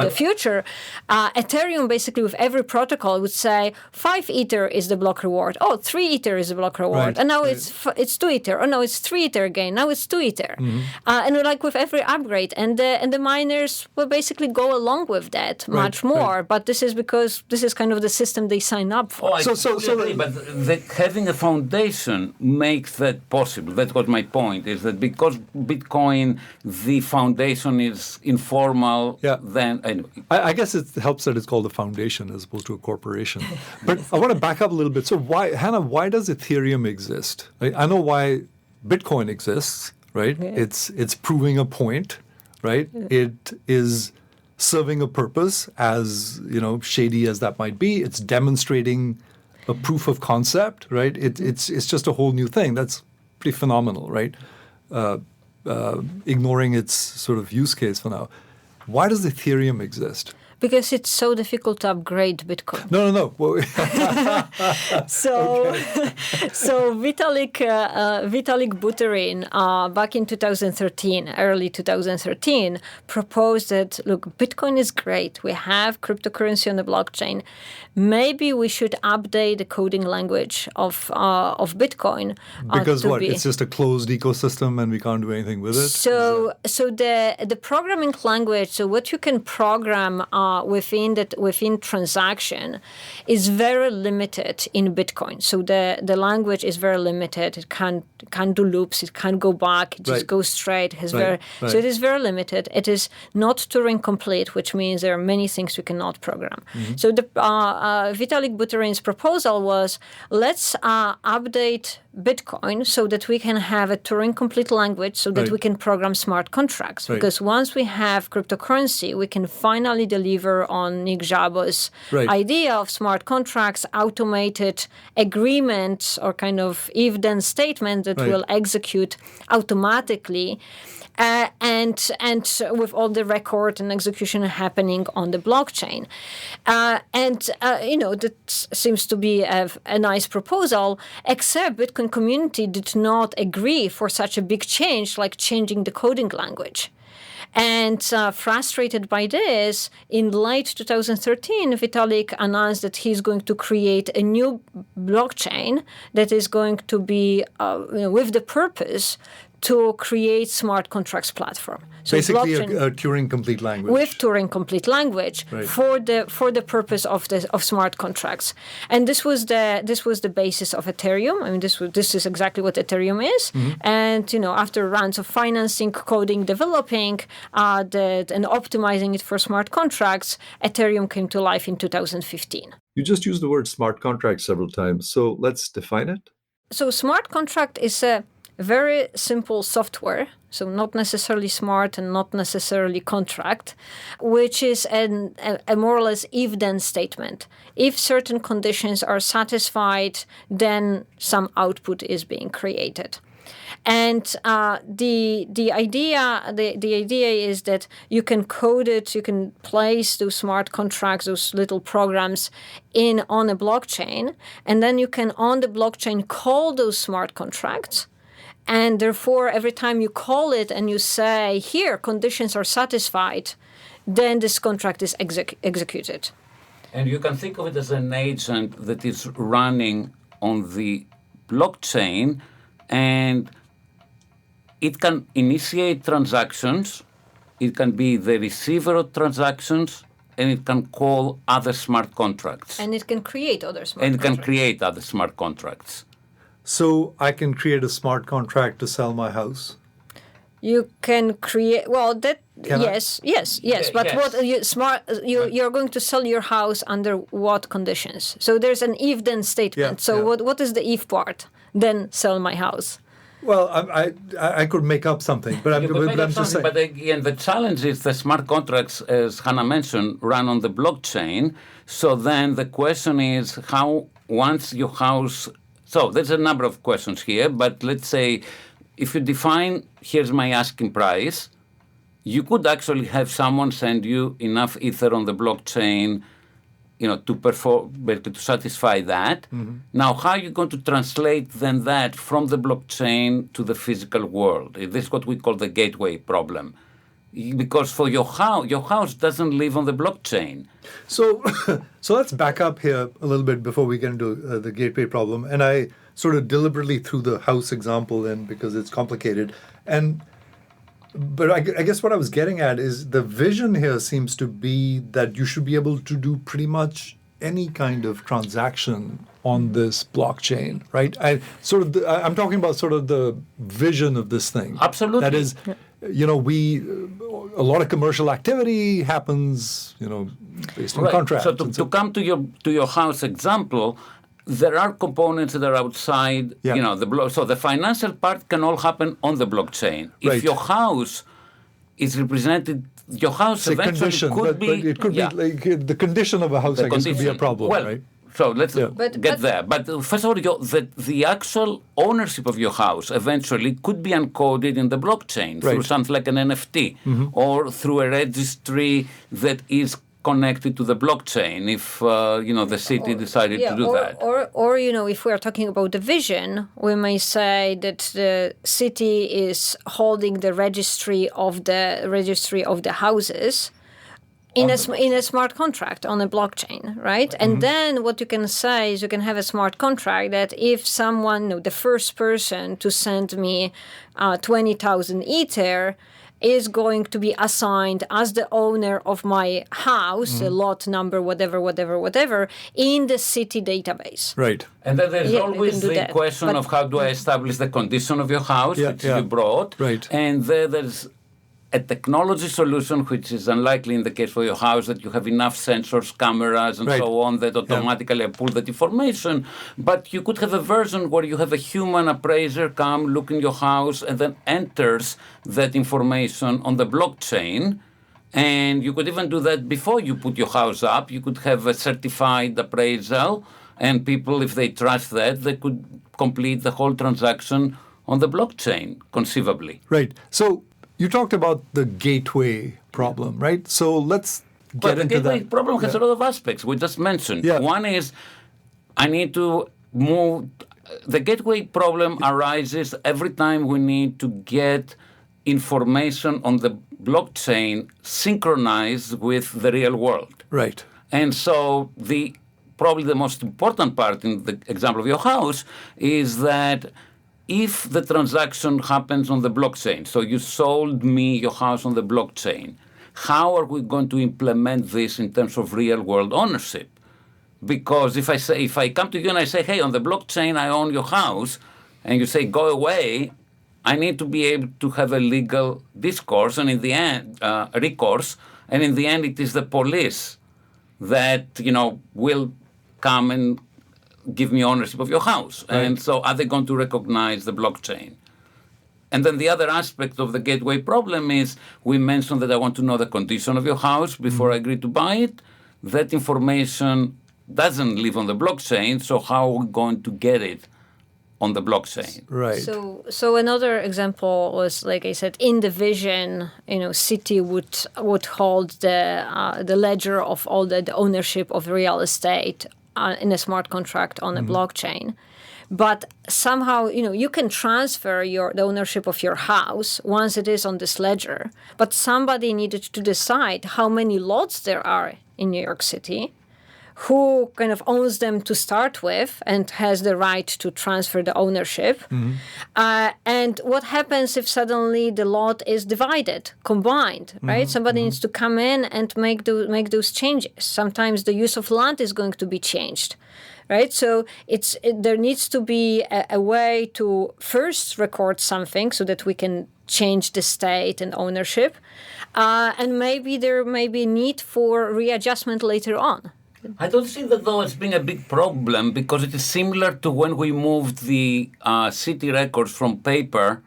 S4: the future. Ethereum basically with every protocol would say 5 Ether is the block reward. Oh, 3 Ether is the block reward.
S5: Right.
S4: And now it's 2 Ether. Oh no, it's 3 Ether again. Now it's 2 Ether. And like with every upgrade, and the miners will basically go along with that much more. Right. But this is because this is kind of the system they sign up for.
S3: I agree, but having a foundation makes that possible. That's what my point is, that because Bitcoin, the foundation is informal. Then anyway.
S5: I guess it helps that it's called a foundation as opposed to a corporation. But I want to back up a little bit. So Hanna, why does Ethereum exist? I know why Bitcoin exists, right? Yeah. It's proving a point, right? Yeah. It is serving a purpose, as shady as that might be. It's demonstrating a proof of concept, right? It's just a whole new thing. That's pretty phenomenal, right? Ignoring its sort of use case for now. Why does Ethereum exist?
S4: Because it's so difficult to upgrade Bitcoin.
S5: No. Well,
S4: so Vitalik Buterin, back in 2013, early 2013, proposed that, look, Bitcoin is great. We have cryptocurrency on the blockchain. Maybe we should update the coding language of Bitcoin.
S5: Because it's just a closed ecosystem and we can't do anything with it?
S4: So the programming language, so what you can program within transaction is very limited in Bitcoin. So the language is very limited. It can't do loops. It can't go back. It just goes straight. So it is very limited. It is not Turing complete, which means there are many things we cannot program. So the Vitalik Buterin's proposal was, let's update Bitcoin so that we can have a Turing-complete language so that we can program smart contracts. Right. Because once we have cryptocurrency, we can finally deliver on Nick Szabo's idea of smart contracts, automated agreements, or kind of if-then statement that will execute automatically. And with all the record and execution happening on the blockchain. That seems to be a nice proposal, except Bitcoin community did not agree for such a big change, like changing the coding language. And frustrated by this, in late 2013, Vitalik announced that he's going to create a new blockchain that is going to be with the purpose to create smart contracts platform. So
S5: basically a Turing-complete language.
S4: With Turing-complete language for the purpose of smart contracts. And this was the basis of Ethereum. I mean, this is exactly what Ethereum is. And after rounds of financing, coding, developing, and optimizing it for smart contracts, Ethereum came to life in 2015.
S2: You just used the word smart contract several times. So let's define it. So
S4: smart contract is a very simple software, so not necessarily smart and not necessarily contract, which is a more or less if-then statement. If certain conditions are satisfied, then some output is being created. And the idea is that you can code it, you can place those smart contracts, those little programs on a blockchain, and then you can on the blockchain call those smart contracts. And therefore, every time you call it and you say, here, conditions are satisfied, then this contract is executed.
S3: And you can think of it as an agent that is running on the blockchain, and it can initiate transactions, it can be the receiver of transactions, and it can call other smart contracts.
S4: And it can create other smart contracts.
S5: So I can create a smart contract to sell my house?
S4: You can create, yes. But you're going to sell your house under what conditions? So there's an if-then statement. What is the if part? Then sell my house.
S5: Well, I could make up something, but I'm just saying.
S3: But again, the challenge is the smart contracts, as Hanna mentioned, run on the blockchain. So then the question is how once your house... So there's a number of questions here, but let's say if you define, here's my asking price, you could actually have someone send you enough Ether on the blockchain, to satisfy that. Now, how are you going to translate then that from the blockchain to the physical world? This is what we call the gateway problem. Because for your house doesn't live on the blockchain.
S5: So let's back up here a little bit before we get into the gateway problem. And I sort of deliberately threw the house example in because it's complicated. But I guess what I was getting at is the vision here seems to be that you should be able to do pretty much any kind of transaction on this blockchain, right? I'm talking about sort of the vision of this thing.
S3: Absolutely.
S5: That is, a lot of commercial activity happens, based on contracts.
S3: So to come to your house example, there are components that are outside, the block. So the financial part can all happen on the blockchain. If your house is represented, your house eventually could be.
S5: But it could be like the condition of a house, I guess, could be a problem, right?
S3: So let's get there. But first of all, the actual ownership of your house eventually could be encoded in the blockchain through something like an NFT or through a registry that is connected to the blockchain if the city decided to do that.
S4: Or if we are talking about the vision, we may say that the city is holding the registry of the houses in a smart contract on a blockchain, right? And then what you can say is you can have a smart contract that if someone, the first person to send me 20,000 Ether is going to be assigned as the owner of my house, the lot number, whatever, in the city database.
S5: Right.
S3: And then there's always the question of how do I establish the condition of your house, which you brought.
S5: Right.
S3: And there's a technology solution, which is unlikely in the case for your house, that you have enough sensors, cameras, and so on that automatically pull that information. But you could have a version where you have a human appraiser come, look in your house, and then enters that information on the blockchain. And you could even do that before you put your house up. You could have a certified appraisal, and people, if they trust that, they could complete the whole transaction on the blockchain, conceivably.
S5: Right. So you talked about the gateway problem, right? So let's get into that.
S3: The gateway problem has a lot of aspects we just mentioned.
S5: Yeah.
S3: One is I need to move. The gateway problem arises every time we need to get information on the blockchain synchronized with the real world.
S5: Right.
S3: And so probably the most important part in the example of your house is that if the transaction happens on the blockchain, so you sold me your house on the blockchain, how are we going to implement this in terms of real-world ownership? Because if I come to you and I say, hey, on the blockchain I own your house, and you say, go away, I need to be able to have a legal discourse, and in the end, recourse, and in the end it is the police that, will come and give me ownership of your house. Right. And so are they going to recognize the blockchain? And then the other aspect of the gateway problem is we mentioned that I want to know the condition of your house before I agree to buy it. That information doesn't live on the blockchain, so how are we going to get it on the blockchain?
S5: Right.
S4: So another example was, like I said, in the vision, city would hold the ledger of all the ownership of real estate in a smart contract on a blockchain. But somehow, you can transfer the ownership of your house once it is on this ledger. But somebody needed to decide how many lots there are in New York City, who kind of owns them to start with and has the right to transfer the ownership. And what happens if suddenly the lot is divided, combined, right? Somebody needs to come in and make those changes. Sometimes the use of land is going to be changed, right? So there needs to be a way to first record something so that we can change the state and ownership. And maybe there may be a need for readjustment later on.
S3: I don't see that, though, as being a big problem, because it is similar to when we moved the city records from paper,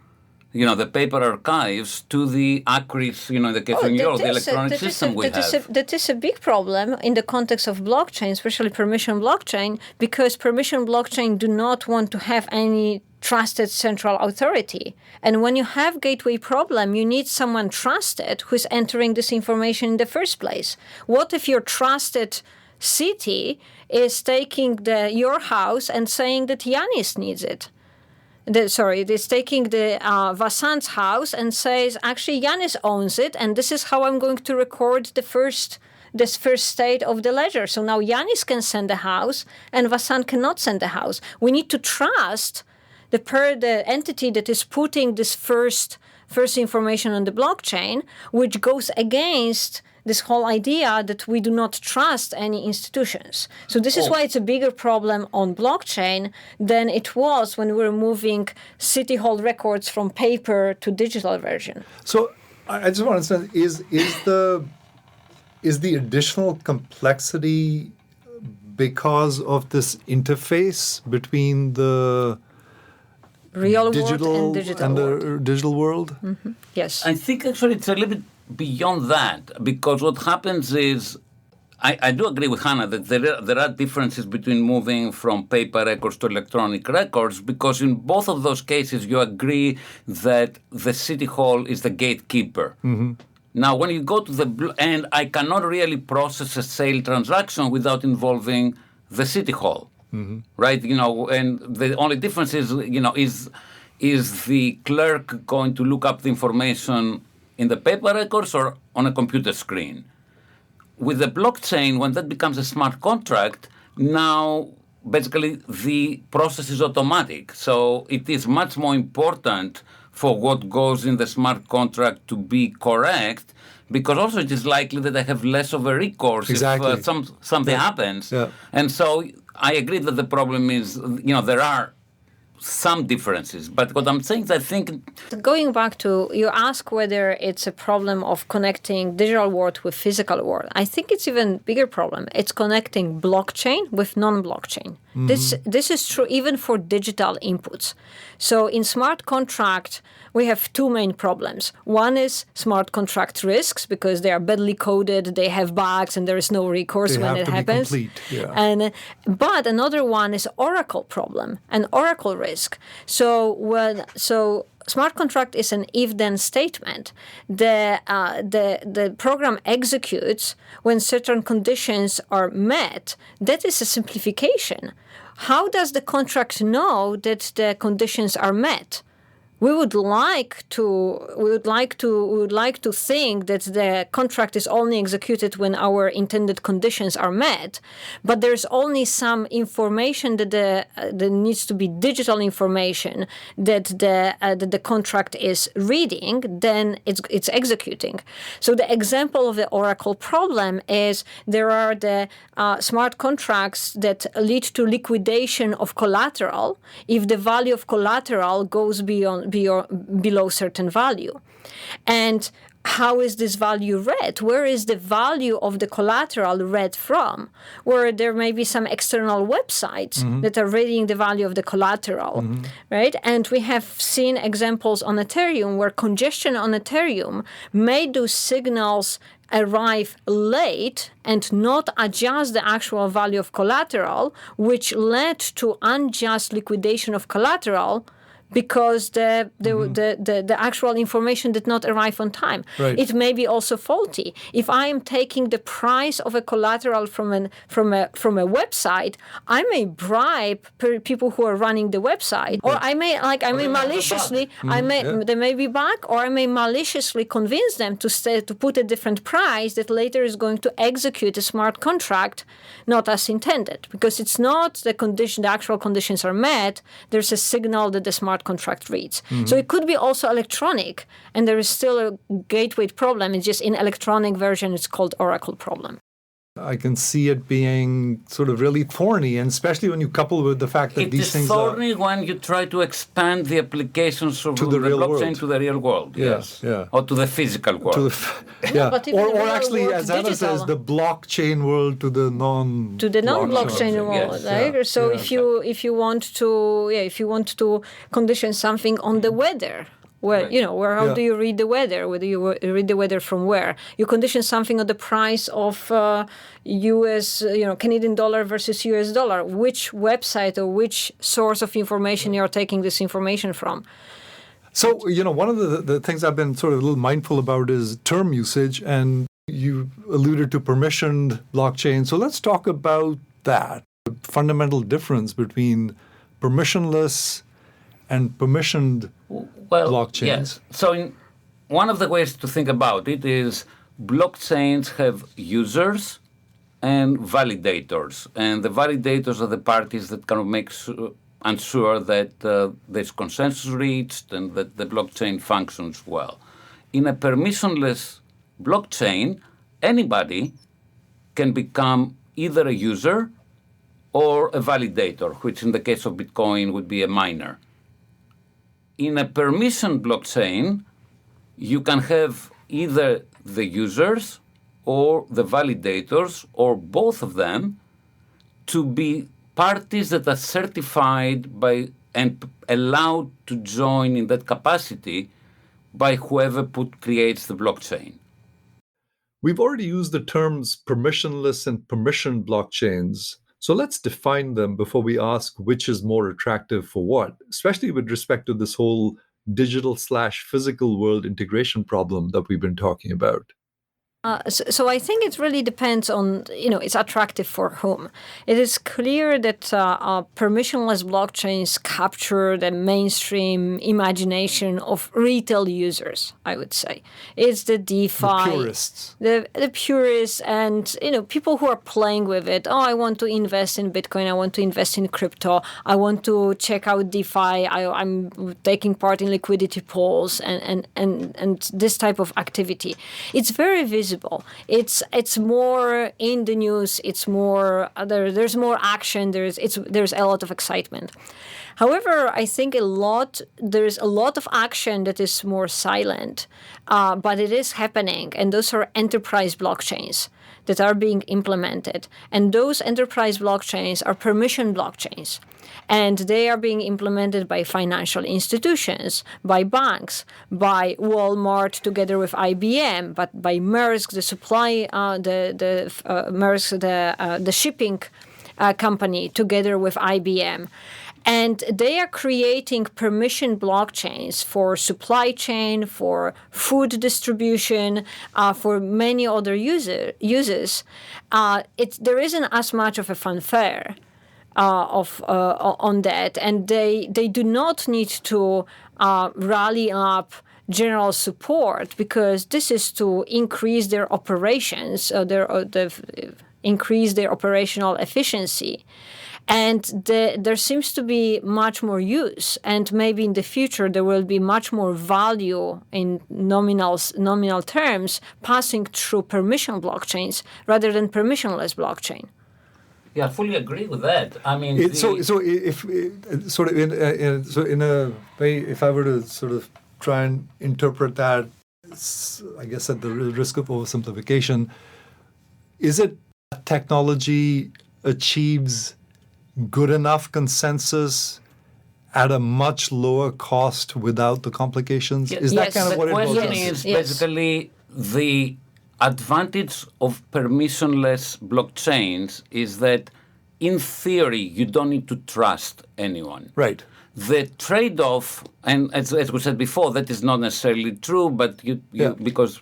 S3: the paper archives, to the ACRIS, in the case of New York, the electronic system we have.
S4: That is a big problem in the context of blockchain, especially permission blockchain, because permission blockchain do not want to have any trusted central authority. And when you have gateway problem, you need someone trusted who's entering this information in the first place. What if your trusted city is taking your house and saying that Yannis needs it? It is taking the Vasant's house and says, actually, Yannis owns it, and this is how I'm going to record this first state of the ledger. So now Yannis can send the house, and Vasant cannot send the house. We need to trust the entity that is putting this first information on the blockchain, which goes against this whole idea that we do not trust any institutions. So this is why it's a bigger problem on blockchain than it was when we were moving city hall records from paper to digital version.
S5: So I just want to understand, is the additional complexity because of this interface between the
S4: real
S5: digital
S4: world and digital world?
S5: The digital world?
S4: Mm-hmm. Yes.
S3: I think actually it's a little bit beyond that, because what happens is, I do agree with Hanna that there are differences between moving from paper records to electronic records, because in both of those cases you agree that the city hall is the gatekeeper. Mm-hmm. Now, when you go to and I cannot really process a sale transaction without involving the city hall, mm-hmm. right? And the only difference is, is the clerk going to look up the information in the paper records or on a computer screen? With the blockchain, when that becomes a smart contract, now basically the process is automatic. So it is much more important for what goes in the smart contract to be correct, because also it is likely that I have less of a recourse if something happens. Yeah. And so I agree that the problem is, there are some differences. But what I'm saying is, I think...
S4: Going back to, you ask whether it's a problem of connecting digital world with physical world. I think it's even bigger problem. It's connecting blockchain with non-blockchain. Mm-hmm. This is true even for digital inputs. So in smart contract, we have two main problems. One is smart contract risks, because they are badly coded, they have bugs, and there is no recourse when it happens. Yeah. But another one is Oracle problem and Oracle risk. So smart contract is an if-then statement. The program executes when certain conditions are met. That is a simplification. How does the contract know that the conditions are met? We would like to think that the contract is only executed when our intended conditions are met, but there's only some information that there needs to be digital information that the contract is reading, then it's executing. So the example of the Oracle problem is there are the smart contracts that lead to liquidation of collateral if the value of collateral goes below certain value. And how is this value read? Where is the value of the collateral read from? Where there may be some external websites mm-hmm. that are reading the value of the collateral, mm-hmm. right? And we have seen examples on Ethereum where congestion on Ethereum made those signals arrive late and not adjust the actual value of collateral, which led to unjust liquidation of collateral, because the actual information did not arrive on time. Right. It may be also faulty. If I am taking the price of a collateral from a website, I may bribe people who are running the website, or I may maliciously, there may be bug, or I may maliciously convince them to put a different price that later is going to execute a smart contract not as intended, because it's not the condition, the actual conditions are met. There's a signal that the smart contract reads. Mm-hmm. So it could be also electronic, and there is still a gateway problem. It's just in electronic version, it's called Oracle problem.
S5: I can see it being sort of really thorny, and especially when you couple with the fact that these things are...
S3: It is thorny when you try to expand the applications of the blockchain to the real world. Yes. Yeah. Or to the physical world.
S5: Or actually, as Hanna says, the blockchain world to the
S4: non-blockchain world.
S3: Yes.
S4: Right? So if you want to condition something on the weather, Well,
S3: Right.
S4: how do you read the weather? Whether you read the weather from where? You condition something on the price of U.S., Canadian dollar versus U.S. dollar. Which website or which source of information you're taking this information from?
S5: So, one of the things I've been sort of a little mindful about is term usage, and you alluded to permissioned blockchain. So let's talk about that, the fundamental difference between permissionless and permissioned blockchains.
S3: Yes. So one of the ways to think about it is blockchains have users and validators. And the validators are the parties that kind of make ensure that there's consensus reached and that the blockchain functions well. In a permissionless blockchain, anybody can become either a user or a validator, which in the case of Bitcoin would be a miner. In a permission blockchain, you can have either the users or the validators or both of them to be parties that are certified by and allowed to join in that capacity by whoever creates the blockchain.
S2: We've already used the terms permissionless and permissioned blockchains. So let's define them before we ask which is more attractive for what, especially with respect to this whole digital/physical world integration problem that we've been talking about.
S4: So I think it really depends on, it's attractive for whom. It is clear that permissionless blockchains capture the mainstream imagination of retail users, I would say. It's the DeFi.
S5: The purists.
S4: The purists and, people who are playing with it. Oh, I want to invest in Bitcoin. I want to invest in crypto. I want to check out DeFi. I'm taking part in liquidity pools and this type of activity. It's very visible. It's more in the news. It's more there's more action. There's a lot of excitement. However, I think there's a lot of action that is more silent, but it is happening, and those are enterprise blockchains that are being implemented, and those enterprise blockchains are permission blockchains. And they are being implemented by financial institutions, by banks, by Walmart together with IBM, but by Maersk, the the shipping company together with IBM. And they are creating permission blockchains for supply chain, for food distribution, for many other users. There isn't as much of a fanfare on that, and they do not need to rally up general support, because this is to increase their operations, increase their operational efficiency. And there seems to be much more use, and maybe in the future there will be much more value in nominal terms passing through permission blockchains rather than permissionless blockchain.
S3: Yeah, I fully agree with that. I mean,
S5: in a way, if I were to sort of try and interpret that, I guess at the risk of oversimplification, is it technology achieves good enough consensus at a much lower cost without the complications? Is that kind of what it boils down to?
S3: The question is basically the advantage of permissionless blockchains is that in theory you don't need to trust anyone.
S5: Right.
S3: The trade-off, and as we said before, that is not necessarily true, but because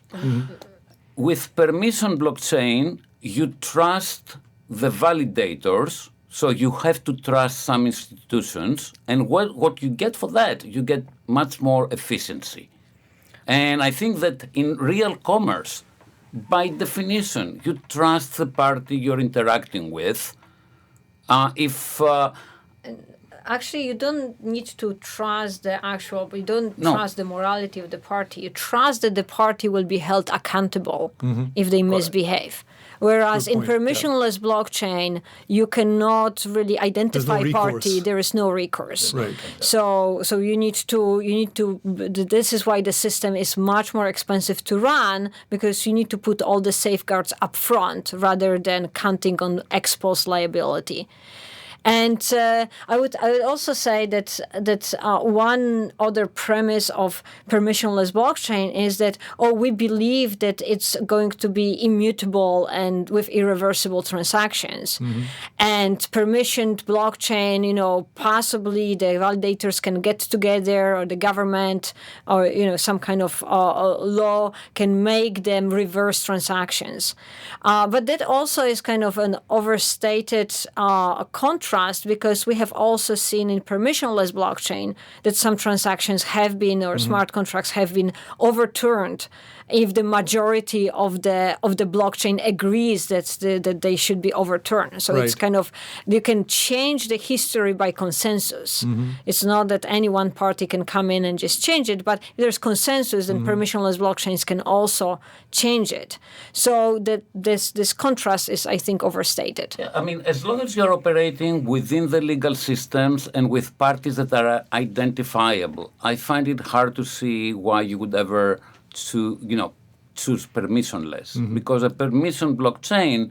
S3: with permission blockchain you trust the validators. So you have to trust some institutions, and what you get for that, you get much more efficiency. And I think that in real commerce, by definition, you trust the party you're interacting with.
S4: Actually, you don't need to trust trust the morality of the party. You trust that the party will be held accountable if they misbehave. Whereas in permissionless blockchain, you cannot really identify party. There is no recourse.
S5: Right.
S4: So you need to. This is why the system is much more expensive to run, because you need to put all the safeguards up front rather than counting on ex post liability. And I would also say that one other premise of permissionless blockchain is that we believe that it's going to be immutable and with irreversible transactions. And permissioned blockchain, possibly the validators can get together, or the government, or some kind of law can make them reverse transactions. But that also is kind of an overstated contrast, because we have also seen in permissionless blockchain that some transactions have been, or smart contracts have been overturned if the majority of the blockchain agrees that they should be overturned. So it's kind of, you can change the history by consensus. It's not that any one party can come in and just change it, but if there's consensus, then permissionless blockchains can also change it. So that this contrast is, I think, overstated.
S3: Yeah, I mean, as long as you're operating within the legal systems and with parties that are identifiable, I find it hard to see why you would ever choose permissionless, because a permission blockchain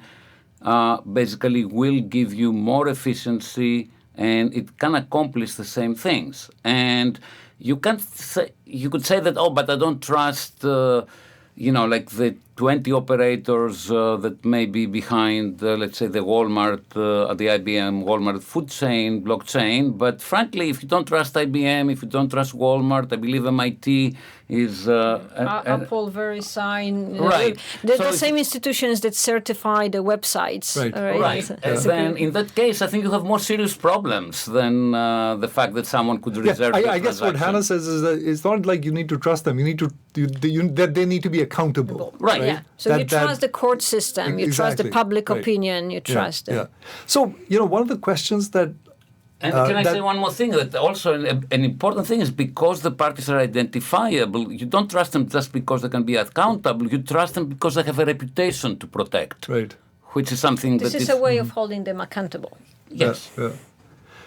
S3: basically will give you more efficiency, and it can accomplish the same things. And you could say that, but I don't trust like the 20 operators that may be behind, let's say, the Walmart, the IBM Walmart food chain blockchain. But frankly, if you don't trust IBM, if you don't trust Walmart, I believe MIT is...
S4: Apple, VeriSign.
S3: Right.
S4: They're the same institutions that certify the websites.
S3: Right. Then in that case, I think you have more serious problems than the fact that someone could reserve
S5: I guess what Hanna says is that it's not like you need to trust them. You need to that they need to be accountable.
S4: Right. Yeah. So you trust the court system, you trust the public opinion, you trust it.
S5: So, one of the questions that...
S3: And can I say one more thing? That also an important thing is, because the parties are identifiable, you don't trust them just because they can be accountable, you trust them because they have a reputation to protect.
S5: Right.
S3: Which is something
S4: this is a way of holding them accountable.
S3: Yes.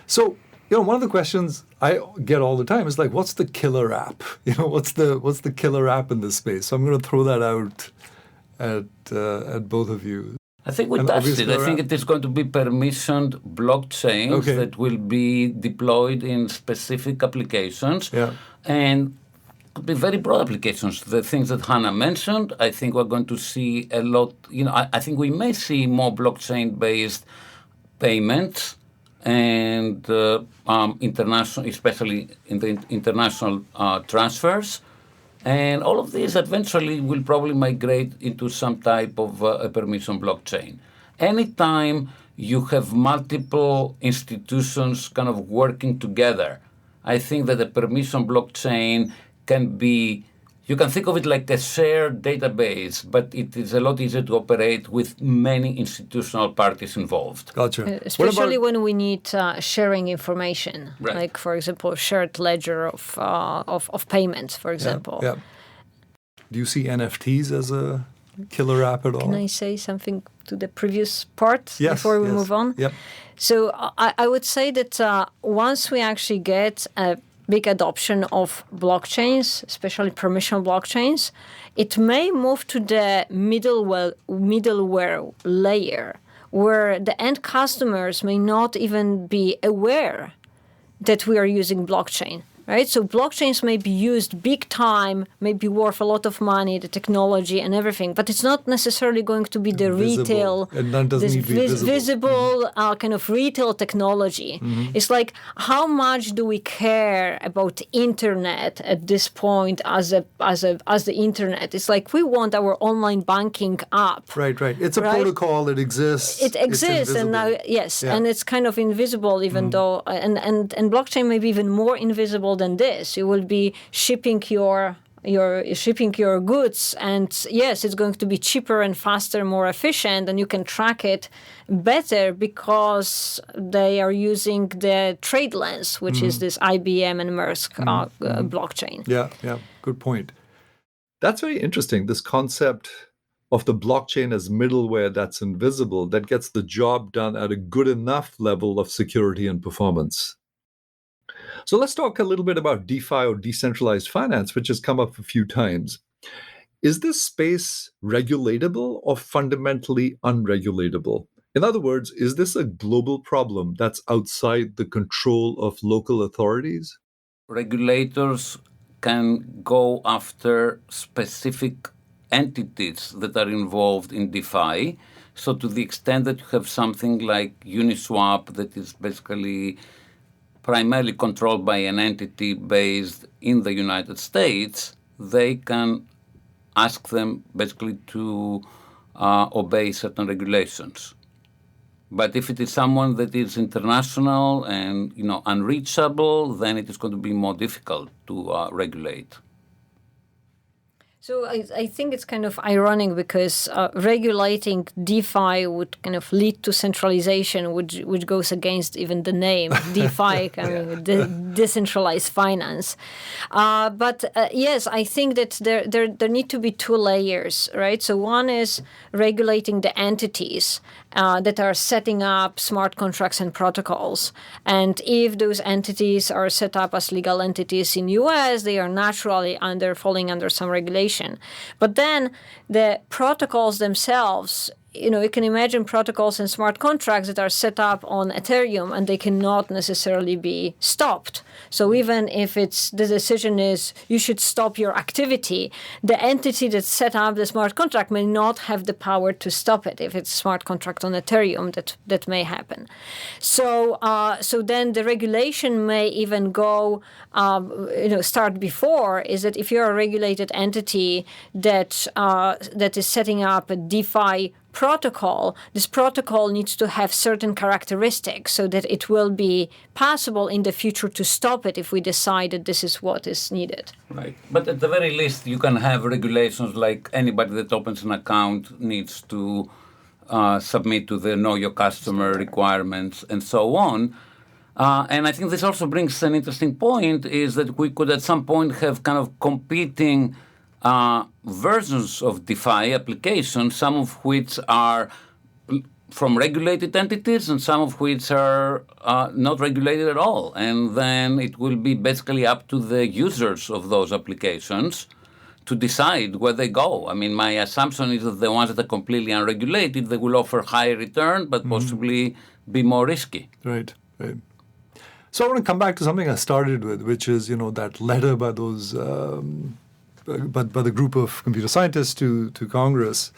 S5: So, one of the questions I get all the time is like, what's the killer app? What's the killer app in this space? So I'm going to throw that out at both of you.
S3: I think we touched it. I think it is going to be permissioned blockchains that will be deployed in specific applications. Yeah. And could be very broad applications. The things that Hanna mentioned, I think we're going to see a lot. I think we may see more blockchain-based payments and international, especially in the international transfers. And all of these eventually will probably migrate into some type of a permission blockchain. Anytime you have multiple institutions kind of working together, I think that a permission blockchain can be, you can think of it like a shared database, but it is a lot easier to operate with many institutional parties involved.
S5: Gotcha.
S4: Especially when we need sharing information, like, for example, shared ledger of payments, for example.
S5: Yeah. Do you see NFTs as a killer app at all?
S4: Can I say something to the previous part before we move on?
S5: Yep.
S4: So I would say that once we actually get a big adoption of blockchains, especially permission blockchains, it may move to the middleware layer, where the end customers may not even be aware that we are using blockchain. Right? So blockchains may be used big time, may be worth a lot of money, the technology and everything, but it's not necessarily going to be the retail,
S5: and that doesn't need to be
S4: visible kind of retail technology. It's like, how much do we care about internet at this point as the internet? It's like, we want our online banking app.
S5: Right. It's a protocol. It exists.
S4: It exists, and now and it's kind of invisible, even though and blockchain may be even more invisible than this. You will be shipping your goods, and yes, it's going to be cheaper and faster, more efficient, and you can track it better because they are using the trade lens, which is this IBM and Maersk blockchain.
S5: Yeah, good point.
S2: That's very interesting, this concept of the blockchain as middleware that's invisible, that gets the job done at a good enough level of security and performance. So let's talk a little bit about DeFi, or decentralized finance, which has come up a few times. Is this space regulatable or fundamentally unregulatable? In other words, is this a global problem that's outside the control of local authorities?
S3: Regulators can go after specific entities that are involved in DeFi. So to the extent that you have something like Uniswap that is basically primarily controlled by an entity based in the United States, they can ask them basically to obey certain regulations. But if it is someone that is international and unreachable, then it is going to be more difficult to regulate.
S4: So I think it's kind of ironic because regulating DeFi would kind of lead to centralization, which goes against even the name DeFi, decentralized finance. But yes, I think that there need to be two layers, right? So one is regulating the entities that are setting up smart contracts and protocols. And if those entities are set up as legal entities in US, they are naturally falling under some regulation. But then the protocols themselves, you can imagine protocols and smart contracts that are set up on Ethereum and they cannot necessarily be stopped. So even if the decision is you should stop your activity, the entity that set up the smart contract may not have the power to stop it. If it's a smart contract on Ethereum, that may happen. So then the regulation may even go, start before, is that if you're a regulated entity that is setting up a DeFi protocol, this protocol needs to have certain characteristics so that it will be possible in the future to stop it if we decide that this is what is needed.
S3: Right. But at the very least, you can have regulations like anybody that opens an account needs to submit to the Know Your Customer requirements and so on. And I think this also brings an interesting point, is that we could at some point have kind of competing versions of DeFi applications, some of which are from regulated entities and some of which are not regulated at all. And then it will be basically up to the users of those applications to decide where they go. I mean, my assumption is that the ones that are completely unregulated, they will offer higher return, but possibly be more risky.
S5: Right. So I want to come back to something I started with, which is, that letter by those... by the group of computer scientists to Congress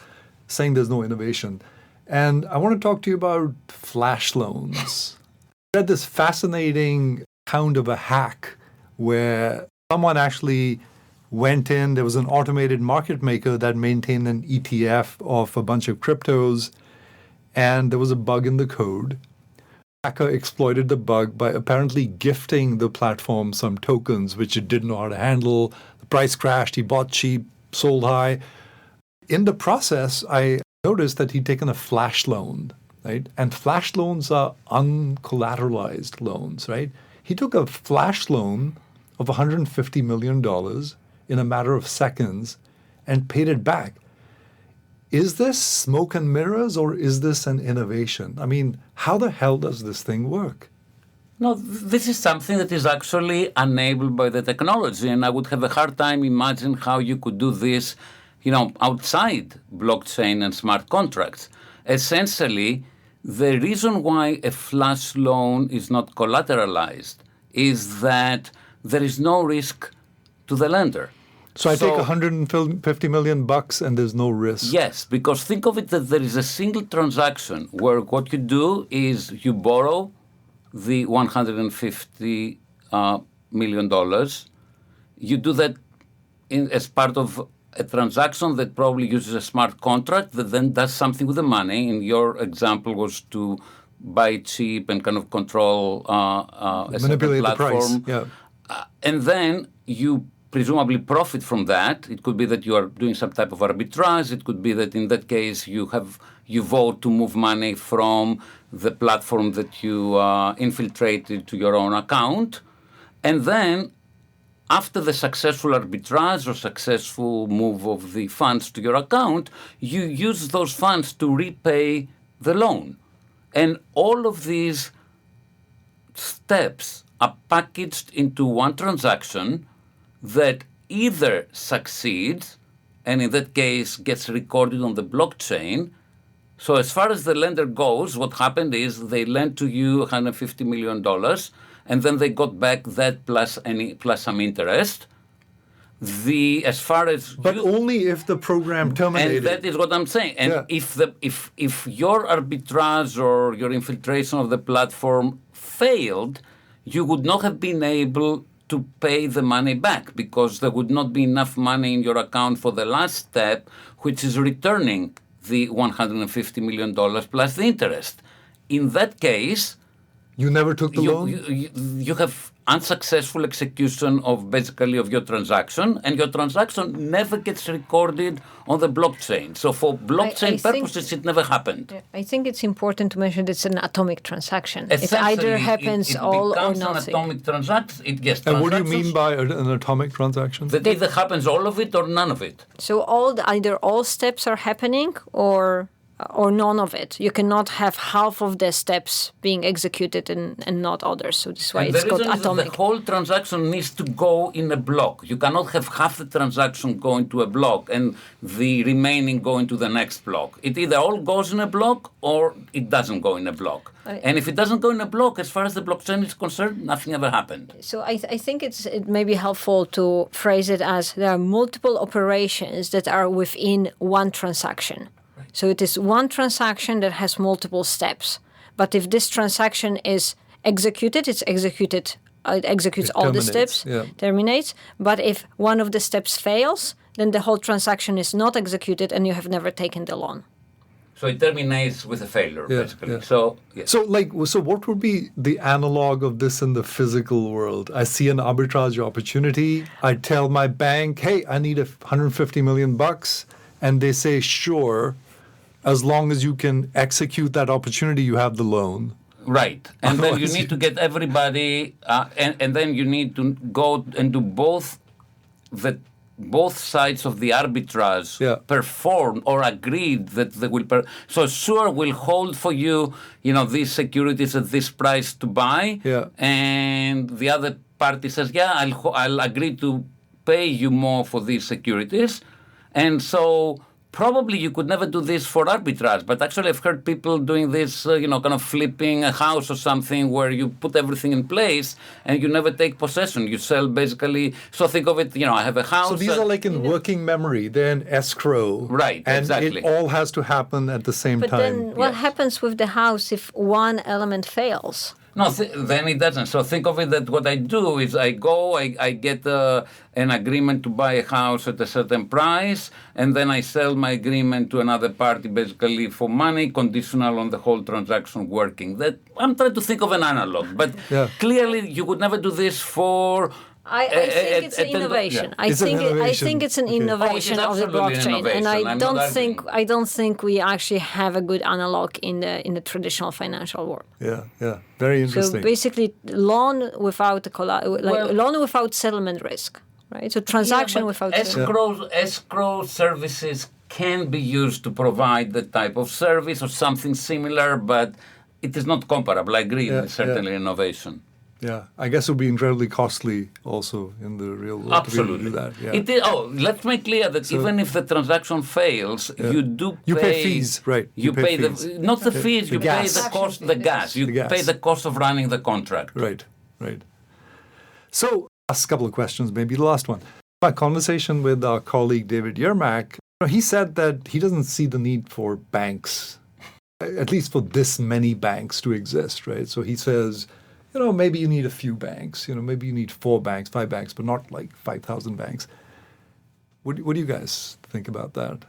S5: saying there's no innovation. And I want to talk to you about flash loans. I read this fascinating account of a hack where someone actually went in, there was an automated market maker that maintained an ETF of a bunch of cryptos, and there was a bug in the code. The hacker exploited the bug by apparently gifting the platform some tokens, which it didn't know how to handle. Price crashed, he bought cheap, sold high. In the process, I noticed that he'd taken a flash loan, right? And flash loans are uncollateralized loans, right? He took a flash loan of $150 million in a matter of seconds and paid it back. Is this smoke and mirrors or is this an innovation? I mean, how the hell does this thing work?
S3: No, this is something that is actually enabled by the technology, and I would have a hard time imagining how you could do this, outside blockchain and smart contracts. Essentially, the reason why a flash loan is not collateralized is that there is no risk to the lender.
S5: So I take $150 million and there's no risk.
S3: Yes, because think of it that there is a single transaction where what you do is you borrow the $150 million. You do that as part of a transaction that probably uses a smart contract that then does something with the money. In your example was to buy cheap and kind of control a
S5: manipulate
S3: platform.
S5: The price. Yeah.
S3: And then you presumably profit from that. It could be that you are doing some type of arbitrage. It could be that in that case you vote to move money from the platform that you infiltrated to your own account. And then after the successful arbitrage or successful move of the funds to your account, you use those funds to repay the loan. And all of these steps are packaged into one transaction that either succeeds, and in that case gets recorded on the blockchain, So as far as the lender goes, what happened is they lent to you $150 million, and then they got back that plus some interest.
S5: But only if the program terminated.
S3: And that is what I'm saying. And if your arbitrage or your infiltration of the platform failed, you would not have been able to pay the money back because there would not be enough money in your account for the last step, which is returning the $150 million plus the interest. In that case,
S5: you never took the loan?
S3: You have unsuccessful execution of your transaction, and your transaction never gets recorded on the blockchain. So for blockchain purposes, it never happened.
S4: I think it's important to mention it's an atomic transaction. It either happens all or nothing.
S3: An atomic transaction.
S5: And what do you mean by an atomic transaction?
S3: That either happens all of it or none of it.
S4: So either all steps are happening or none of it. You cannot have half of the steps being executed and not others. So this is why it's called atomic.
S3: The whole transaction needs to go in a block. You cannot have half the transaction go into a block and the remaining go into the next block. It either all goes in a block or it doesn't go in a block. And if it doesn't go in a block, as far as the blockchain is concerned, nothing ever happened.
S4: So I think it may be helpful to phrase it as there are multiple operations that are within one transaction. So it is one transaction that has multiple steps. But if this transaction is executed, it executes all the steps, terminates. But if one of the steps fails, then the whole transaction is not executed and you have never taken the loan.
S3: So it terminates with a failure, basically.
S5: Yeah.
S3: So
S5: what would be the analog of this in the physical world? I see an arbitrage opportunity. I tell my bank, hey, I need $150 million. And they say, sure. As long as you can execute that opportunity, you have the loan.
S3: Right. And then you need to get everybody, and then you need to go and do both sides of the arbitrage perform or agreed that they will. So sure, we'll hold for you, these securities at this price to buy.
S5: Yeah.
S3: And the other party says, I'll agree to pay you more for these securities. And so probably you could never do this for arbitrage, but actually I've heard people doing this, kind of flipping a house or something where you put everything in place and you never take possession. You sell basically, so think of it, I have a house.
S5: So these are like in working memory, they're in escrow.
S3: Right,
S5: and
S3: exactly.
S5: It all has to happen at the same time.
S4: But then what happens with the house if one element fails?
S3: No, then it doesn't. So think of it that what I do is I go, I get an agreement to buy a house at a certain price, and then I sell my agreement to another party basically for money, conditional on the whole transaction working. That I'm trying to think of an analog, but clearly you would never do this for...
S4: I think it's an innovation. I think it's an innovation of the blockchain, and I don't think we actually have a good analog in the traditional financial world.
S5: Yeah, very interesting.
S4: So basically, loan without loan without settlement risk, right? So transaction without
S3: escrow services can be used to provide that type of service or something similar, but it is not comparable. I agree, it's certainly innovation.
S5: Yeah, I guess it would be incredibly costly also in the real world
S3: Absolutely.
S5: to be able to do that. Yeah.
S3: It is, let's make clear that even if the transaction fails, you
S5: pay fees, right?
S3: You pay not the fees, you pay the cost, the gas. You pay the cost of running the contract.
S5: Right. So, last couple of questions, maybe the last one. My conversation with our colleague David Yermak, he said that he doesn't see the need for banks, at least for this many banks to exist, right? So he says, maybe you need a few banks, maybe you need 4 banks, 5 banks, but not like 5,000 banks. What do you guys think about that?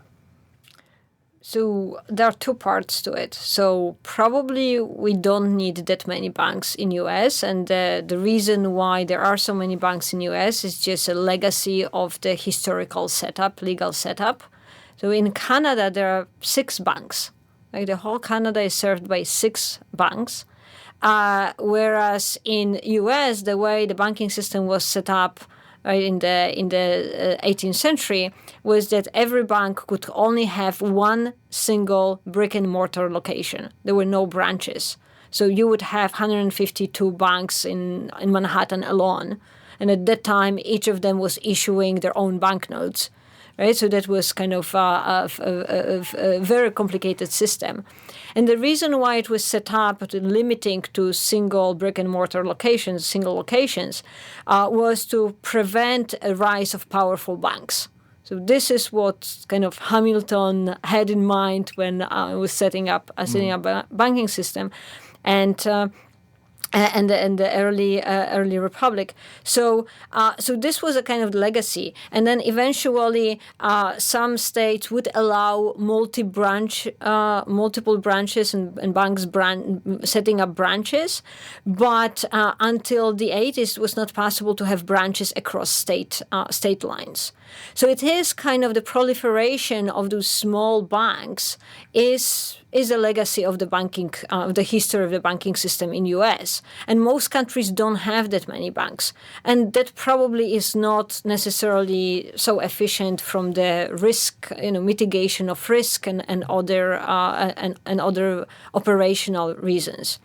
S4: So there are 2 parts to it. So probably we don't need that many banks in US, and the reason why there are so many banks in US is just a legacy of the historical setup, legal setup. So in Canada, there are 6 banks. Like the whole Canada is served by 6 banks. Whereas in US, the way the banking system was set up in the 18th century was that every bank could only have one single brick and mortar location. There were no branches. So you would have 152 banks in Manhattan alone. And at that time, each of them was issuing their own banknotes. right? So that was kind of a very complicated system. And the reason why it was set up limiting to single brick and mortar locations, single locations, was to prevent a rise of powerful banks. So this is what kind of Hamilton had in mind when he was setting up a banking system, and the early republic. So this was a kind of legacy, and then eventually some states would allow multiple branches and banks setting up branches, but until the 80s it was not possible to have branches across state lines. So it is kind of the proliferation of those small banks is a legacy of the banking, the history of the banking system in U.S. And most countries don't have that many banks, and that probably is not necessarily so efficient from the risk, mitigation of risk and other operational reasons.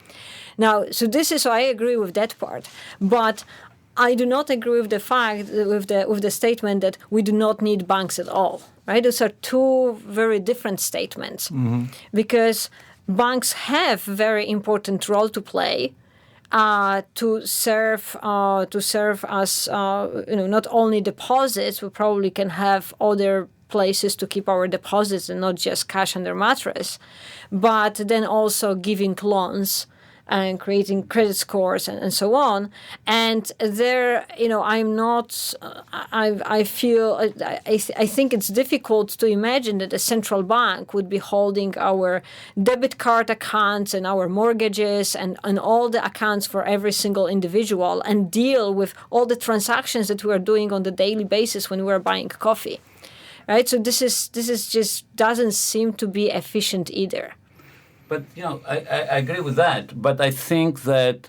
S4: Now, so this is, I agree with that part, but I do not agree with the fact, with the statement that we do not need banks at all. Right? Those are two very different statements, because banks have very important role to play to serve as not only deposits. We probably can have other places to keep our deposits and not just cash under mattress, but then also giving loans and creating credit scores and so on. And there, I'm not, I think it's difficult to imagine that a central bank would be holding our debit card accounts and our mortgages and all the accounts for every single individual and deal with all the transactions that we are doing on the daily basis when we're buying coffee, right? So this is just doesn't seem to be efficient either.
S3: But, I agree with that. But I think that,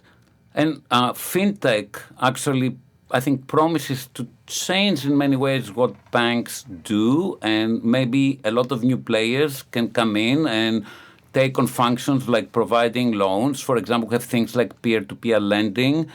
S3: and fintech actually, I think, promises to change in many ways what banks do. And maybe a lot of new players can come in and take on functions like providing loans. For example, we have things like peer-to-peer lending.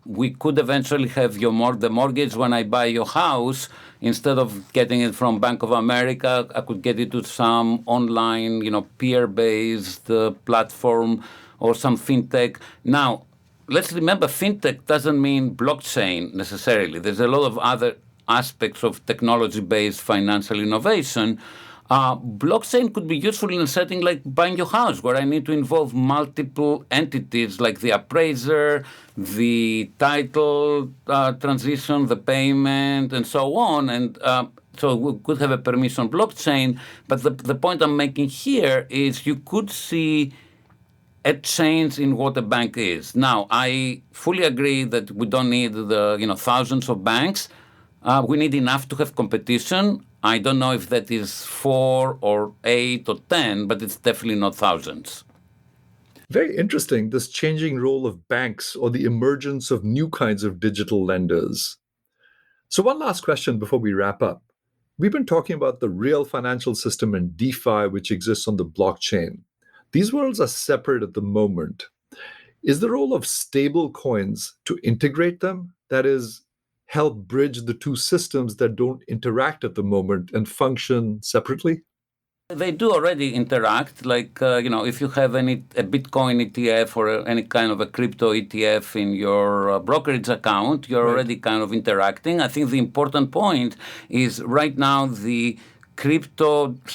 S3: We could eventually have the mortgage when I buy your house. Instead of getting it from Bank of America, I could get it to some online, peer-based platform or some fintech. Now, let's remember, fintech doesn't mean blockchain necessarily. There's a lot of other aspects of technology-based financial innovation. Blockchain could be useful in a setting like buying your house, where I need to involve multiple entities like the appraiser, the title transition, the payment, and so on. And so we could have a permission blockchain. But the point I'm making here is you could see a change in what a bank is. Now, I fully agree that we don't need the thousands of banks. We need enough to have competition. I don't know if that is 4 or 8 or 10, but it's definitely not thousands.
S2: Very interesting, this changing role of banks or the emergence of new kinds of digital lenders. So one last question before we wrap up. We've been talking about the real financial system and DeFi, which exists on the blockchain. These worlds are separate at the moment. Is the role of stable coins to integrate them? That is, help bridge the two systems that don't interact at the moment and function separately?
S3: They do already interact. Like, if you have a Bitcoin ETF or any kind of a crypto ETF in your brokerage account, you're already kind of interacting. I think the important point is right now the crypto /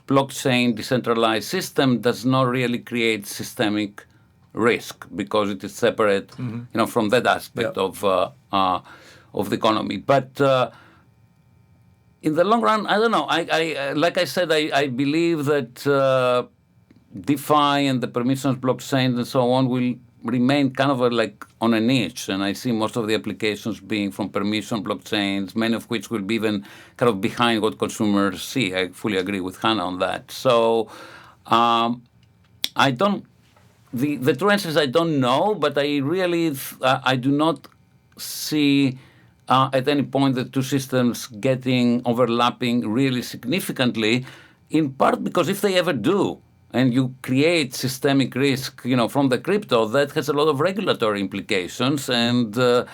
S3: blockchain decentralized system does not really create systemic risk because it is separate, from that aspect of the economy. But in the long run, I don't know. I like I said, I believe that DeFi and the permissions blockchains and so on will remain kind of like on a niche, and I see most of the applications being from permission blockchains, many of which will be even kind of behind what consumers see. I fully agree with Hanna on that. So I don't. The true answer is I don't know, but I really I do not see at any point the two systems getting overlapping really significantly, in part because if they ever do, and you create systemic risk, from the crypto, that has a lot of regulatory implications, and the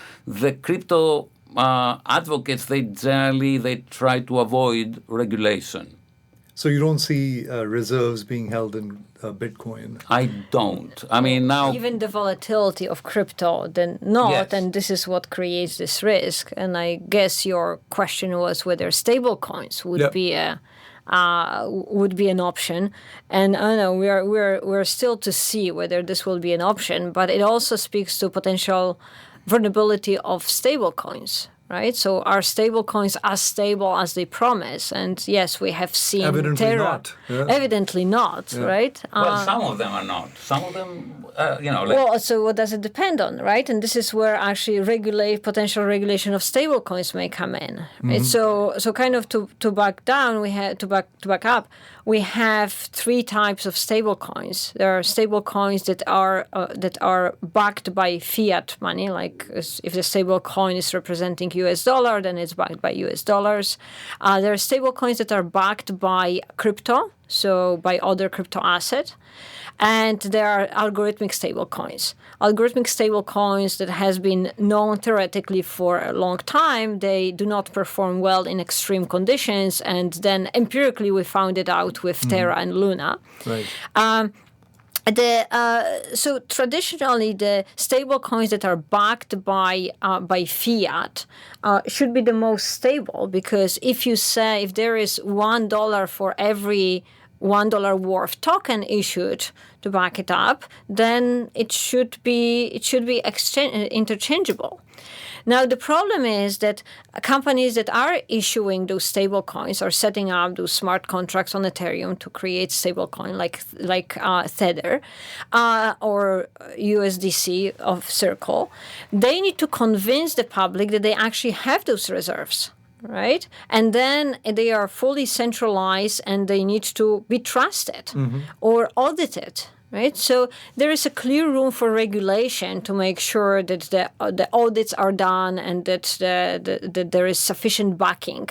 S3: crypto advocates, they try to avoid regulation.
S5: So you don't see reserves being held in Bitcoin?
S3: I don't. I mean, now...
S4: Given the volatility of crypto, then not,
S3: Yes.
S4: and this is what creates this risk. And I guess your question was whether stable coins would be an option. And I know we're still to see whether this will be an option, but it also speaks to potential vulnerability of stable coins. Right, so are stable coins as stable as they promise? And yes, we have seen
S5: Evidently
S4: Terra.
S5: not. Yeah.
S4: Evidently not, right?
S3: Well, some of them are not. Some of them,
S4: Well, so what does it depend on, right? And this is where actually potential regulation of stable coins may come in. Right? So kind of to back down, we have to back up. We have three types of stable coins. There are stable coins that are backed by fiat money, like if the stable coin is representing US dollar, then it's backed by US dollars. There are stable coins that are backed by crypto, so by other crypto asset. And there are algorithmic stable coins. Algorithmic stable coins that has been known theoretically for a long time, they do not perform well in extreme conditions. And then empirically we found it out with Terra and Luna.
S5: Right.
S4: So traditionally, the stable coins that are backed by fiat should be the most stable, because if there is $1 for every $1 worth token issued to back it up, then it should be interchangeable. Now, the problem is that companies that are issuing those stable coins are setting up those smart contracts on Ethereum to create stable coin like Tether or USDC of Circle. They need to convince the public that they actually have those reserves. Right? And then they are fully centralized and they need to be trusted or audited. Right? So there is a clear room for regulation to make sure that the audits are done and that there is sufficient backing.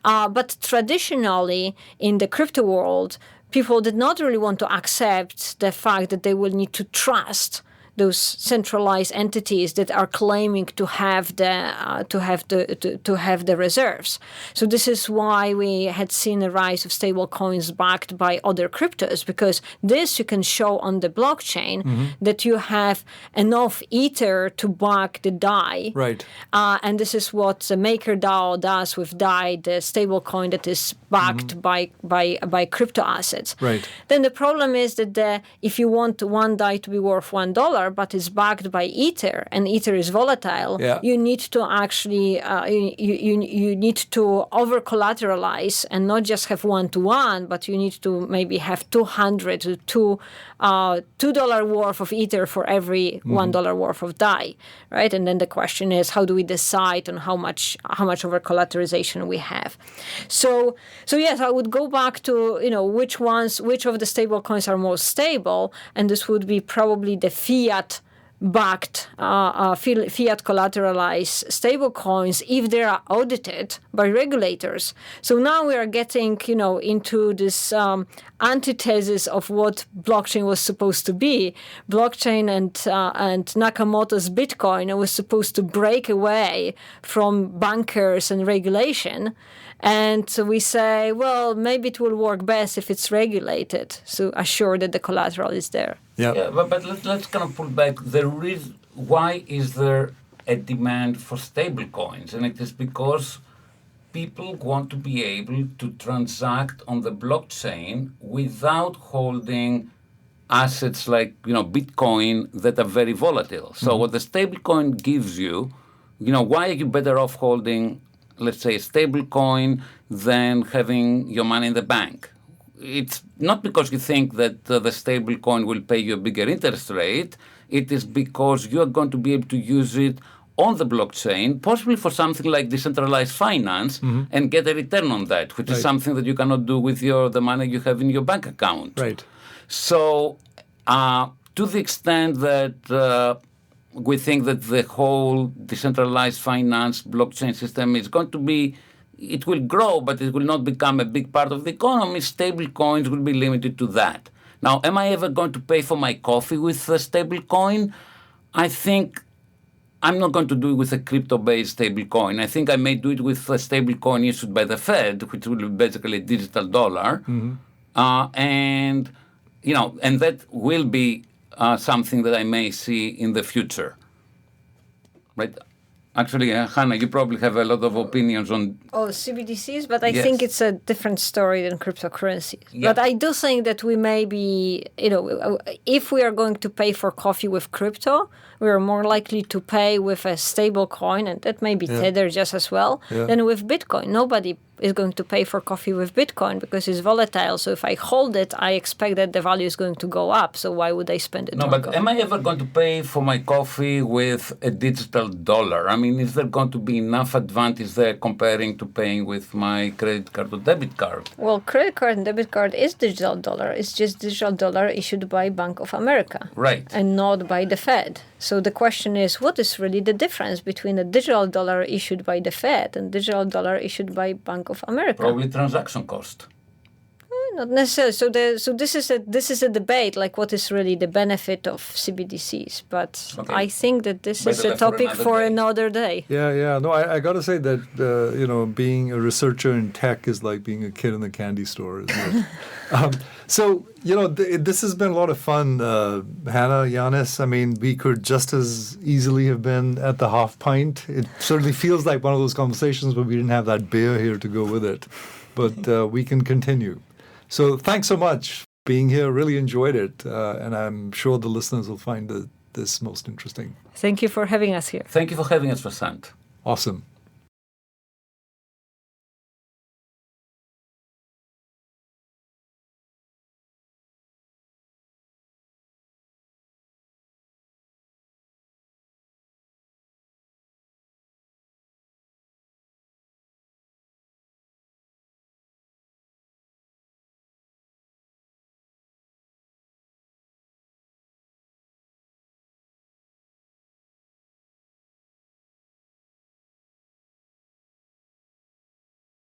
S4: But traditionally, in the crypto world, people did not really want to accept the fact that they will need to trust those centralized entities that are claiming to have the reserves. So this is why we had seen a rise of stable coins backed by other cryptos, because this you can show on the blockchain that you have enough Ether to back the DAI.
S5: Right.
S4: And this is what the MakerDAO does with DAI, the stable coin that is backed by crypto assets.
S5: Right.
S4: Then the problem is that if you want one DAI to be worth $1, but it's backed by Ether, and Ether is volatile, you need to actually you need to over collateralize and not just have 1-to-1, but you need to maybe have 200 to $2 worth of Ether for every $1 worth of DAI, right? And then the question is, how do we decide on how much over collateralization we have? So yes, I would go back to which of the stable coins are most stable, and this would be probably the fiat-backed, fiat collateralized stable coins if they are audited by regulators. So now we are getting into this antithesis of what blockchain was supposed to be. Blockchain and Nakamoto's Bitcoin was supposed to break away from bankers and regulation. And so we say, well, maybe it will work best if it's regulated, so assure that the collateral is there.
S3: Yeah, but let's kind of pull back. Why is there a demand for stable coins? And it is because people want to be able to transact on the blockchain without holding assets like Bitcoin that are very volatile. So what the stable coin gives you, why are you better off holding, let's say, a stable coin than having your money in the bank? It's not because you think that the stable coin will pay you a bigger interest rate. It is because you are going to be able to use it on the blockchain, possibly for something like decentralized finance, and get a return on that, which is something that you cannot do with the money you have in your bank account.
S5: Right.
S3: So to the extent that we think that the whole decentralized finance blockchain system is going to be, it will grow, but it will not become a big part of the economy. Stable coins will be limited to that. Now, am I ever going to pay for my coffee with a stable coin? I think I'm not going to do it with a crypto-based stablecoin. I think I may do it with a stablecoin issued by the Fed, which will be basically a digital dollar, and that will be something that I may see in the future. Right? Actually, Hanna, you probably have a lot of opinions on
S4: CBDCs, but I
S3: Yes.
S4: think it's a different story than cryptocurrencies.
S3: Yeah.
S4: But I do think that we may be, if we are going to pay for coffee with crypto, we are more likely to pay with a stable coin, and that may be Tether just as well, than with Bitcoin. Nobody is going to pay for coffee with Bitcoin because it's volatile. So if I hold it, I expect that the value is going to go up. So why would I spend it?
S3: No, but am I ever going to pay for my coffee with a digital dollar? I mean, is there going to be enough advantage there comparing to paying with my credit card or debit card?
S4: Well, credit card and debit card is digital dollar. It's just digital dollar issued by Bank of America.
S3: Right.
S4: And not by the Fed. So the question is, what is really the difference between a digital dollar issued by the Fed and digital dollar issued by Bank of America?
S3: Probably transaction cost.
S4: Not necessarily. So this is a debate, like what is really the benefit of CBDCs. But
S3: Okay.
S4: I think that this is
S3: Better
S4: a
S3: left for
S4: topic
S3: another
S4: for
S3: day.
S4: another day.
S5: Yeah. No, I got to say that, being a researcher in tech is like being a kid in the candy store, isn't it? This has been a lot of fun, Hanna, Yannis. I mean, we could just as easily have been at the half pint. It certainly feels like one of those conversations where we didn't have that beer here to go with it. But we can continue. So thanks so much for being here. Really enjoyed it. And I'm sure the listeners will find this most interesting.
S4: Thank you for having us here.
S3: Thank you for having us, Vasant.
S5: Awesome.